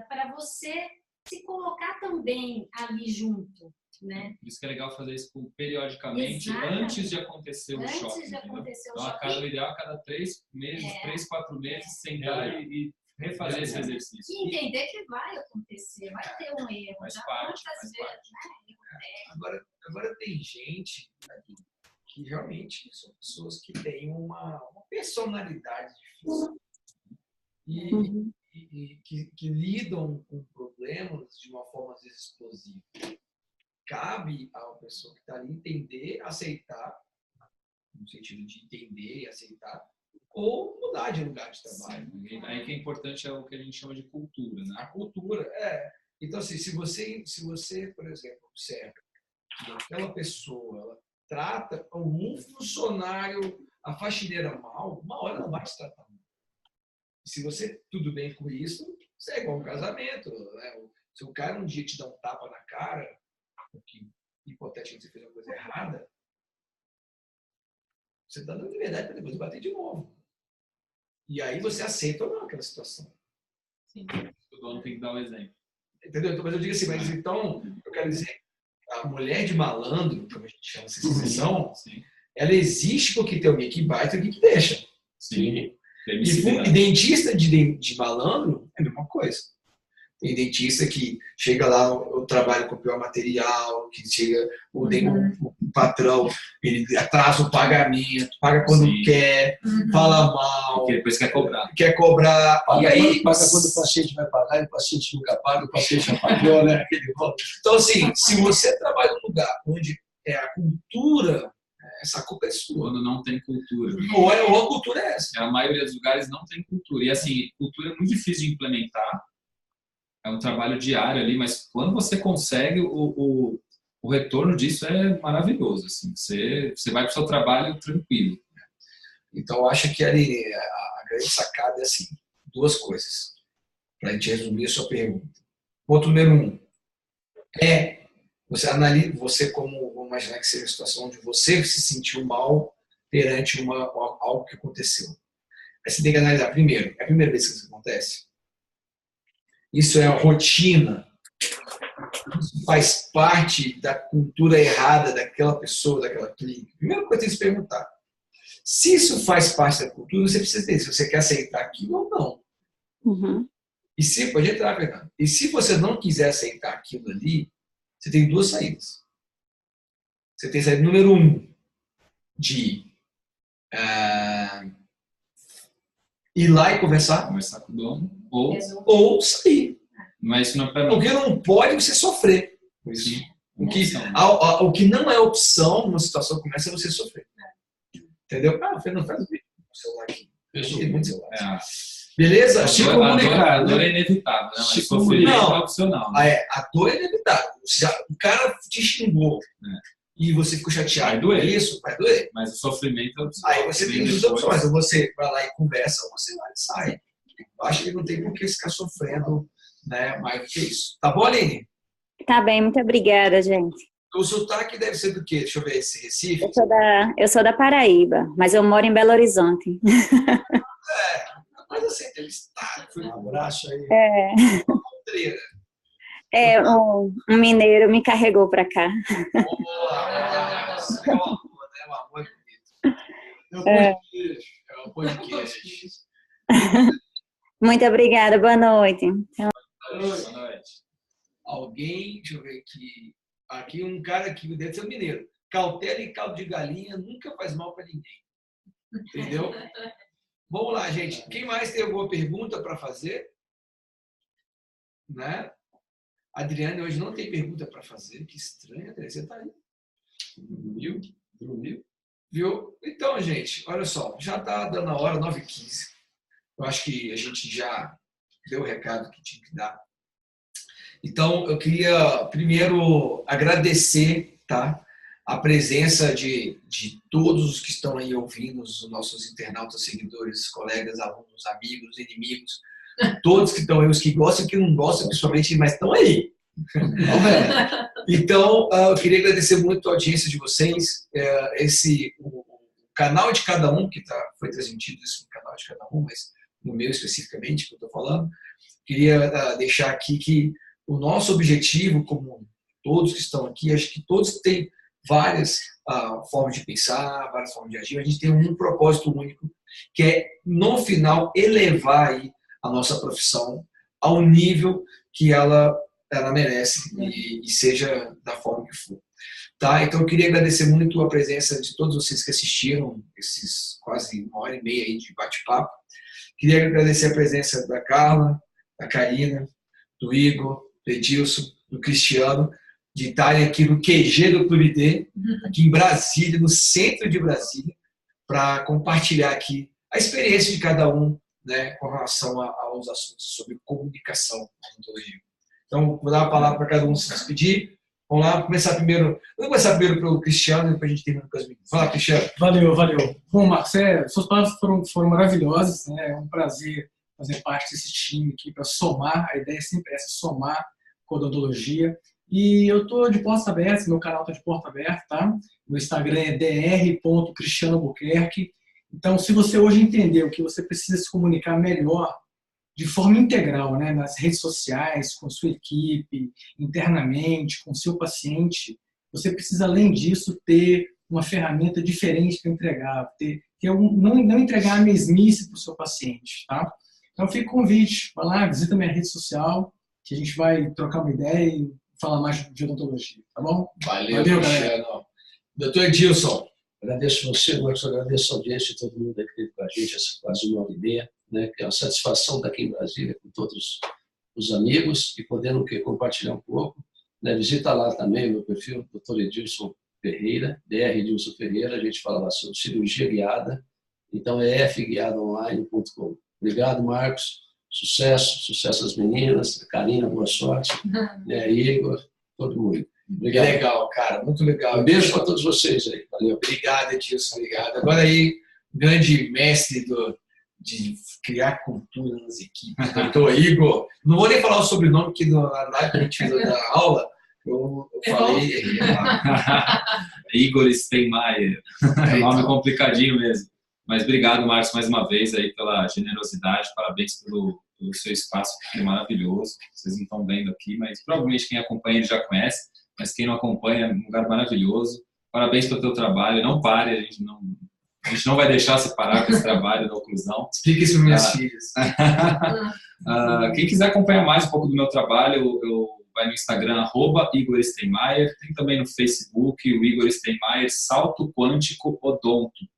para você se colocar também ali junto, né? Por isso que é legal fazer isso periodicamente. Exatamente. Antes de acontecer o choque. Então, o ideal a cada 3 meses, 3, 4 meses, sentar e refazer esse exercício. E entender que vai acontecer, vai ter um erro. Faz parte. Agora tem gente que realmente são pessoas que têm uma personalidade difícil. E que lidam com problemas de uma forma, às vezes, explosiva. Cabe à pessoa que está ali entender, aceitar, no sentido de entender e aceitar, ou mudar de lugar de trabalho. Sim. Aí que é importante é o que a gente chama de cultura, né? A cultura, Então, assim, se você, por exemplo, observa que aquela pessoa ela trata um funcionário, a faxineira mal, uma hora ela vai te tratar mal. Se você tudo bem com isso, isso é igual um casamento, né? Se o cara um dia te dá um tapa na cara, porque hipoteticamente você fez uma coisa errada, você está dando liberdade para depois bater de novo. E aí você aceita ou não aquela situação. Sim. O dono tem que dar o exemplo. Entendeu? Então, mas eu digo assim, mas então, eu quero dizer, a mulher de malandro, como a gente chama essa expressão, ela existe porque tem alguém que bate e alguém que deixa. Sim. E dentista de malandro é a mesma coisa. Tem dentista que chega lá, eu trabalho com o pior material, que chega o patrão, ele atrasa o pagamento, paga quando quer, fala mal. Porque depois quer cobrar. E aí, paga quando o paciente vai pagar, e o paciente nunca paga, o paciente já pagou, né? Então, assim, se você trabalha num lugar onde a cultura, essa culpa é sua. Quando não tem cultura. Ou a cultura é essa. A maioria dos lugares não tem cultura. E assim, cultura é muito difícil de implementar. É um trabalho diário ali, mas quando você consegue, o retorno disso é maravilhoso. Assim. Você vai para o seu trabalho tranquilo. Então, eu acho que ali a grande sacada é assim, duas coisas, para a gente resumir a sua pergunta. Ponto número 1 é você analisa, vamos imaginar que seja a situação onde você se sentiu mal perante algo que aconteceu. Aí você tem que analisar primeiro, é a primeira vez que isso acontece? Isso é a rotina? Isso faz parte da cultura errada daquela pessoa, daquela clínica? Primeira coisa que tem que se perguntar. Se isso faz parte da cultura, você precisa ter, se você quer aceitar aquilo ou não. Uhum. E se, pode entrar, Fernando. E se você não quiser aceitar aquilo ali, você tem duas saídas. Você tem a saída número 1, de ir lá e conversar com o dono, ou sair. Mas isso não é para mim. Porque não pode você sofrer. Sim. O que não é opção numa situação como essa é você sofrer. Entendeu? Fernando, faz o vídeo. O celular aqui. Tem muito celular. Beleza? A dor é inevitável, né? Mas sofrimento é opcional. Né? A dor é inevitável. O cara te xingou e você ficou chateado. Vai doer. Isso, vai doer. Mas o sofrimento é opcional. Aí você tem duas opções. Ou você vai lá e conversa, ou você vai e sai. Eu acho que não tem por que ficar sofrendo, né, mais do que isso. Tá bom, Aline? Tá bem, muito obrigada, gente. O sotaque deve ser do quê? Deixa eu ver, esse Recife? Eu sou da Paraíba, mas eu moro em Belo Horizonte. Mas assim, tem estado. Um abraço aí. Um mineiro me carregou para cá. É um amor bonito. É um pão de queijo. Muito obrigada, boa noite. Boa noite. Alguém, deixa eu ver aqui. Aqui um cara que deve ser um mineiro. Cautela e caldo de galinha nunca faz mal para ninguém. Entendeu? Vamos lá, gente. Quem mais tem alguma pergunta para fazer? Né? A Adriane hoje não tem pergunta para fazer. Que estranho, Adriane. Você está aí. Dormiu? Viu? Então, gente, olha só. Já está dando a hora, 9h15. Eu acho que a gente já deu o recado que tinha que dar. Então, eu queria primeiro agradecer, tá, a presença de todos os que estão aí ouvindo, os nossos internautas, seguidores, colegas, alunos, amigos, inimigos, todos que estão aí, os que gostam e que não gostam, principalmente, mas estão aí. Então, eu queria agradecer muito a audiência de vocês, o canal de cada um, que foi transmitido isso no canal de cada um, mas no meu especificamente, que eu estou falando, queria deixar aqui que o nosso objetivo, como todos que estão aqui, acho que todos têm várias formas de pensar, várias formas de agir, a gente tem um propósito único, que é, no final, elevar aí a nossa profissão ao nível que ela merece e seja da forma que for. Tá? Então, eu queria agradecer muito a presença de todos vocês que assistiram esses quase 1h30 aí de bate-papo. Queria agradecer a presença da Carla, da Karina, do Igor, do Edilson, do Cristiano, de estarem aqui no QG do Clube D, aqui em Brasília, no centro de Brasília, para compartilhar aqui a experiência de cada um, né, com relação aos assuntos sobre comunicação na odontologia. Então, vou dar a palavra para cada um se despedir. Vamos lá, começar primeiro. Vamos começar primeiro pelo Cristiano e depois a gente termina com as meninas. Vai lá, Cristiano. Valeu. Bom, Marcelo, suas palavras foram maravilhosas, né? É um prazer fazer parte desse time aqui para somar. A ideia sempre é essa, somar com a odontologia. E eu estou de portas abertas, meu canal está de porta aberta, tá? Meu Instagram é dr.cristianoalbuquerque. Então, se você hoje entendeu que você precisa se comunicar melhor, de forma integral, né, nas redes sociais, com sua equipe, internamente, com seu paciente, você precisa, além disso, ter uma ferramenta diferente para entregar, não entregar a mesmice para o seu paciente, tá? Então, fica o convite, vai lá, visita minha rede social, que a gente vai trocar uma ideia e falar mais de odontologia, tá bom? Valeu, Cristiano. Doutor Edilson. Agradeço você, Marcos, agradeço a audiência de todo mundo que esteve com a gente, essa quase 1h30, né, que é uma satisfação estar aqui em Brasília com todos os amigos e podendo compartilhar um pouco. Né, visita lá também o meu perfil, Dr. Edilson Ferreira, Dr. Edilson Ferreira, a gente fala lá sobre cirurgia guiada, então é fguiadaonline.com. Obrigado, Marcos, sucesso às meninas, Karina, boa sorte, Igor, todo mundo. Obrigado. Legal, cara, muito legal. Um beijo para todos vocês aí. Valeu. Obrigado, Edilson, obrigado. Agora aí, grande mestre de criar cultura nas equipes, doutor Igor. Não vou nem falar o sobrenome, porque na live que a gente fez da aula, eu falei... Igor Steinmeier. É um nome complicadinho mesmo. Mas obrigado, Marcos, mais uma vez aí pela generosidade. Parabéns pelo seu espaço, que é maravilhoso. Vocês não estão vendo aqui, mas provavelmente quem acompanha ele já conhece. Mas quem não acompanha, é um lugar maravilhoso. Parabéns pelo teu trabalho. Não pare, a gente não vai deixar você parar com esse trabalho da oclusão. Explique isso para minhas filhas. Quem quiser acompanhar mais um pouco do meu trabalho, eu vai no Instagram, @Igor Steinmeier. Tem também no Facebook, o Igor Steinmeier, Salto Quântico Odonto.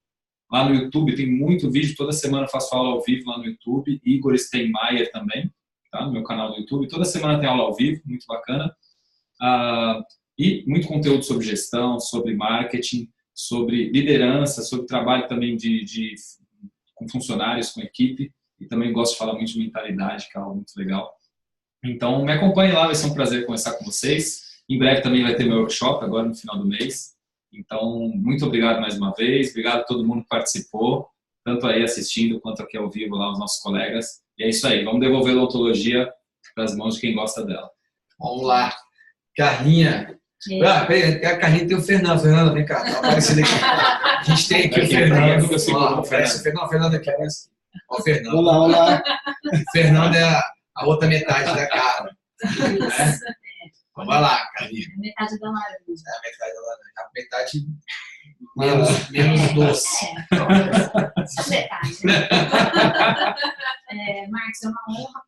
Lá no YouTube tem muito vídeo, toda semana eu faço aula ao vivo lá no YouTube, Igor Steinmeier também, tá? No meu canal do YouTube. Toda semana tem aula ao vivo, muito bacana. E muito conteúdo sobre gestão, sobre marketing, sobre liderança, sobre trabalho também com funcionários, com equipe. E também gosto de falar muito de mentalidade, que é algo muito legal. Então, me acompanhe lá, vai ser um prazer conversar com vocês. Em breve também vai ter meu workshop, agora no final do mês. Então, muito obrigado mais uma vez. Obrigado a todo mundo que participou, tanto aí assistindo quanto aqui ao vivo lá, os nossos colegas. E é isso aí, vamos devolver a odontologia para as mãos de quem gosta dela. Vamos lá. Carlinha. A Carlinha tem o Fernando. Fernando, vem cá, tá aparecendo aqui. A gente tem aqui o Fernando. O Fernando aqui. Ó, o Fernando. Olá. O Fernando é a outra metade da Carla. Né? Vamos lá, Carlinha. Metade da laranja. A metade da laranja. A metade menos doce. Só metade. Marcos, é uma honra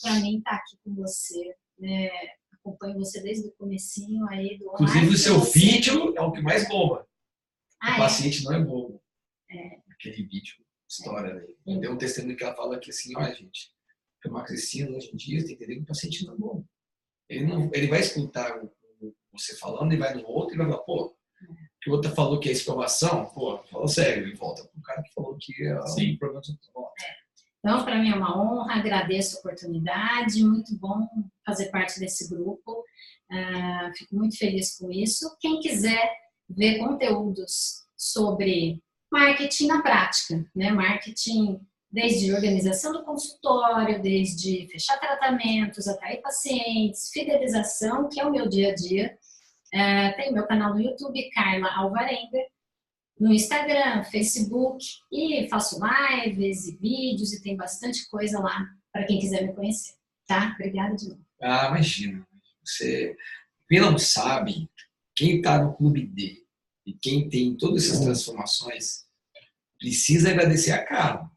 para mim estar aqui com você. Acompanho você desde o comecinho aí do online. Inclusive o seu vídeo é o que mais bomba. O paciente não é bobo. Aquele vídeo, história dele. Deu um testemunho que ela fala aqui assim, olha gente, o Marcos hoje em dia, tem que entender que o paciente não é bobo. Ele vai escutar você falando, ele vai no outro e vai falar, pô, que o outro falou que é exclamação, pô, falou sério, ele volta pro cara que falou que é um problema de Então, para mim é uma honra, agradeço a oportunidade, muito bom fazer parte desse grupo, fico muito feliz com isso. Quem quiser ver conteúdos sobre marketing na prática, né? Marketing desde organização do consultório, desde fechar tratamentos, atrair pacientes, fidelização, que é o meu dia a dia. Tem meu canal no YouTube, Carla Alvarenga, no Instagram, Facebook, e faço lives e vídeos e tem bastante coisa lá para quem quiser me conhecer, tá? Obrigada de novo. Imagina. Quem não sabe, quem está no Clube D e quem tem todas essas transformações, precisa agradecer a Carla.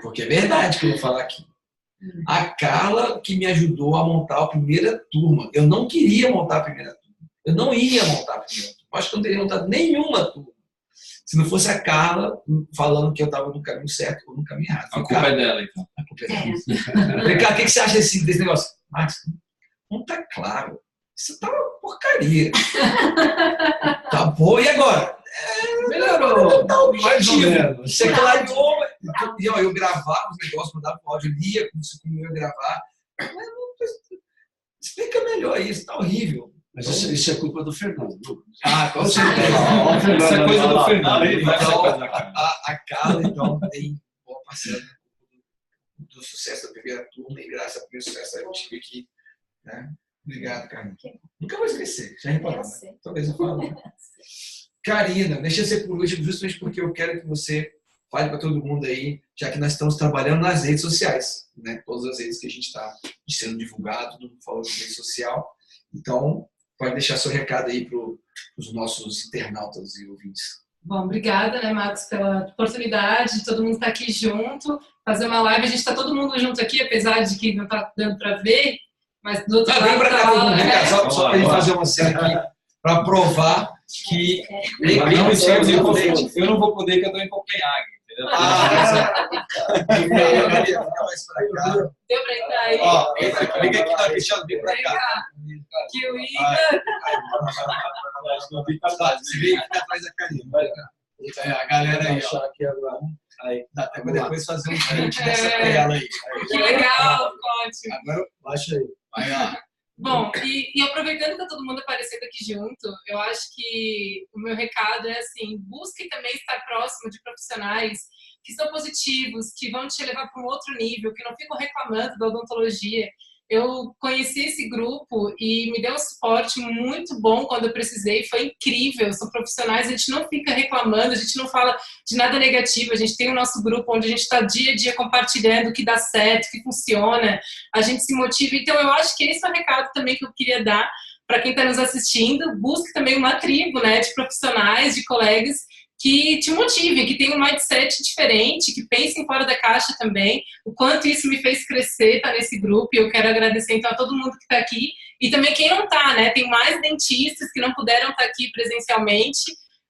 Porque é verdade que eu vou falar aqui. A Carla que me ajudou a montar a primeira turma. Eu não queria montar a primeira turma. Eu não ia montar a primeira turma. Acho que eu não teria montado nenhuma turma. Se não fosse a Carla falando que eu estava no caminho certo ou no caminho errado. A culpa é dela, então. A culpa é dela. Vem cá, o que você acha desse negócio? Max, não tá claro. Isso tá uma porcaria. Tá bom, e agora? Melhorou. Tá Mais ou menos. Você clareou. Eu gravava os negócios, mandava o áudio, lia como eu ia gravar. Explica melhor isso, tá horrível. Mas isso é culpa do Fernando. Com certeza. Isso é coisa do Fernando. A Carla, então, tem boa parcela do sucesso da primeira turma e graças ao primeiro sucesso eu tive aqui. Né? Obrigado, Carlinha. Nunca vou esquecer, já reparou. Talvez eu fale. Karina, deixa eu ser por último, justamente porque eu quero que você fale para todo mundo aí, já que nós estamos trabalhando nas redes sociais, né? Todas as redes que a gente está sendo divulgado, todo mundo falando de rede social. Então, pode deixar seu recado aí para os nossos internautas e ouvintes. Bom, obrigada, né, Marcos, pela oportunidade de todo mundo estar aqui junto, fazer uma live. A gente está todo mundo junto aqui, apesar de que não está dando para ver, mas do outro lado... Vem para cá, todo mundo, vem cá, só para a gente fazer uma cena aqui, para provar que... Eu não vou poder, que eu estou em Copenhague. Deu pra entrar aí? Vem aqui, tá, Cristiano, vem pra cá. Que o Igor... Você vem aqui atrás da Karina. A galera aí, ó. Aí, dá até pra depois fazer um print dessa tela aí. Que legal, ótimo. Agora, baixa aí. Aí, ó. Bom, e aproveitando que tá todo mundo aparecendo aqui junto, eu acho que o meu recado é assim, busque também estar próximo de profissionais que são positivos, que vão te levar para um outro nível, que não ficam reclamando da odontologia. Eu conheci esse grupo e me deu um suporte muito bom quando eu precisei, foi incrível, são profissionais, a gente não fica reclamando, a gente não fala de nada negativo, a gente tem o nosso grupo onde a gente está dia a dia compartilhando o que dá certo, o que funciona, a gente se motiva, então eu acho que esse é o recado também que eu queria dar para quem está nos assistindo, busque também uma tribo, né, de profissionais, de colegas que te motivem, que tenham um mindset diferente, que pensem fora da caixa também. O quanto isso me fez crescer, tá nesse grupo, e eu quero agradecer então a todo mundo que está aqui, e também quem não está, né? Tem mais dentistas que não puderam estar aqui presencialmente,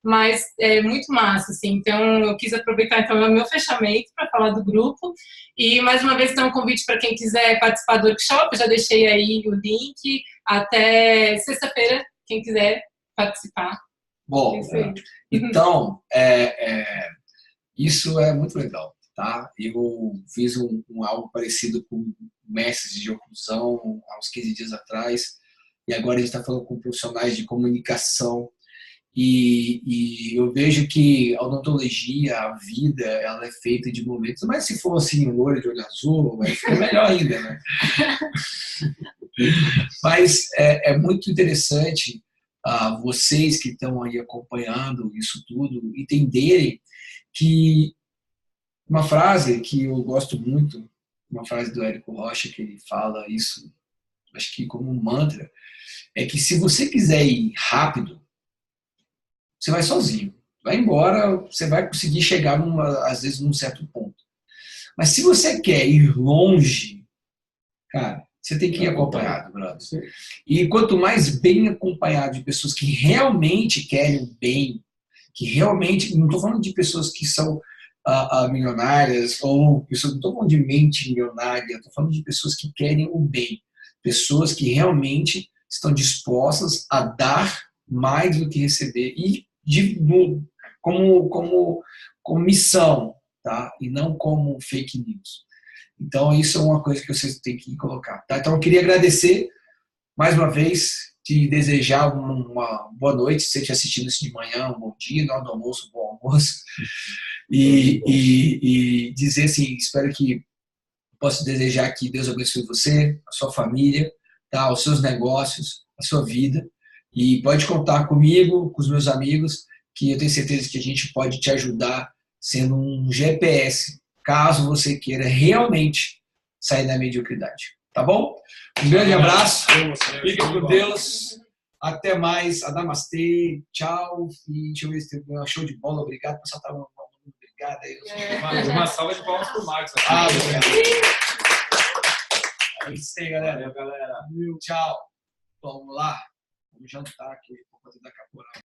mas é muito massa, assim. Então, eu quis aproveitar então o meu fechamento para falar do grupo, e mais uma vez então um convite para quem quiser participar do workshop, eu já deixei aí o link, até sexta-feira, quem quiser participar. Bom, então, isso é muito legal, tá? Eu fiz algo parecido com mestres de oclusão há uns 15 dias atrás, e agora a gente está falando com profissionais de comunicação, e eu vejo que a odontologia, a vida, ela é feita de momentos, mas se for assim, loiro de olho azul, vai ficar melhor ainda, né? Mas é muito interessante vocês que estão aí acompanhando isso tudo entenderem que uma frase que eu gosto muito, uma frase do Érico Rocha, que ele fala isso, acho que como um mantra, é que se você quiser ir rápido, você vai sozinho. Vai embora, você vai conseguir chegar, às vezes, num certo ponto. Mas se você quer ir longe, cara, você tem que ir acompanhado, brother. E quanto mais bem acompanhado de pessoas que realmente querem o bem, que realmente, não estou falando de pessoas que são milionárias, ou pessoas, não estou falando de mente milionária, estou falando de pessoas que querem o bem, pessoas que realmente estão dispostas a dar mais do que receber, e como missão, tá? E não como fake news. Então, isso é uma coisa que vocês têm que colocar. Tá? Então, eu queria agradecer mais uma vez, te desejar uma boa noite, se você estiver assistindo isso de manhã, um bom dia, na hora do almoço, um bom almoço. E dizer assim, espero que possa desejar que Deus abençoe você, a sua família, tá? Os seus negócios, a sua vida. E pode contar comigo, com os meus amigos, que eu tenho certeza que a gente pode te ajudar sendo um GPS, caso você queira realmente sair da mediocridade. Tá bom? Um grande abraço. Fique com Deus. Até mais. Namastê. Tchau. E deixa eu ver se tem um show de bola. Obrigado. O pessoal tá obrigado aí. Uma salva de palmas pro Marcos. Obrigado. É isso aí, galera. Valeu, galera. Tchau. Vamos lá. Vamos jantar aqui por conta da caporal.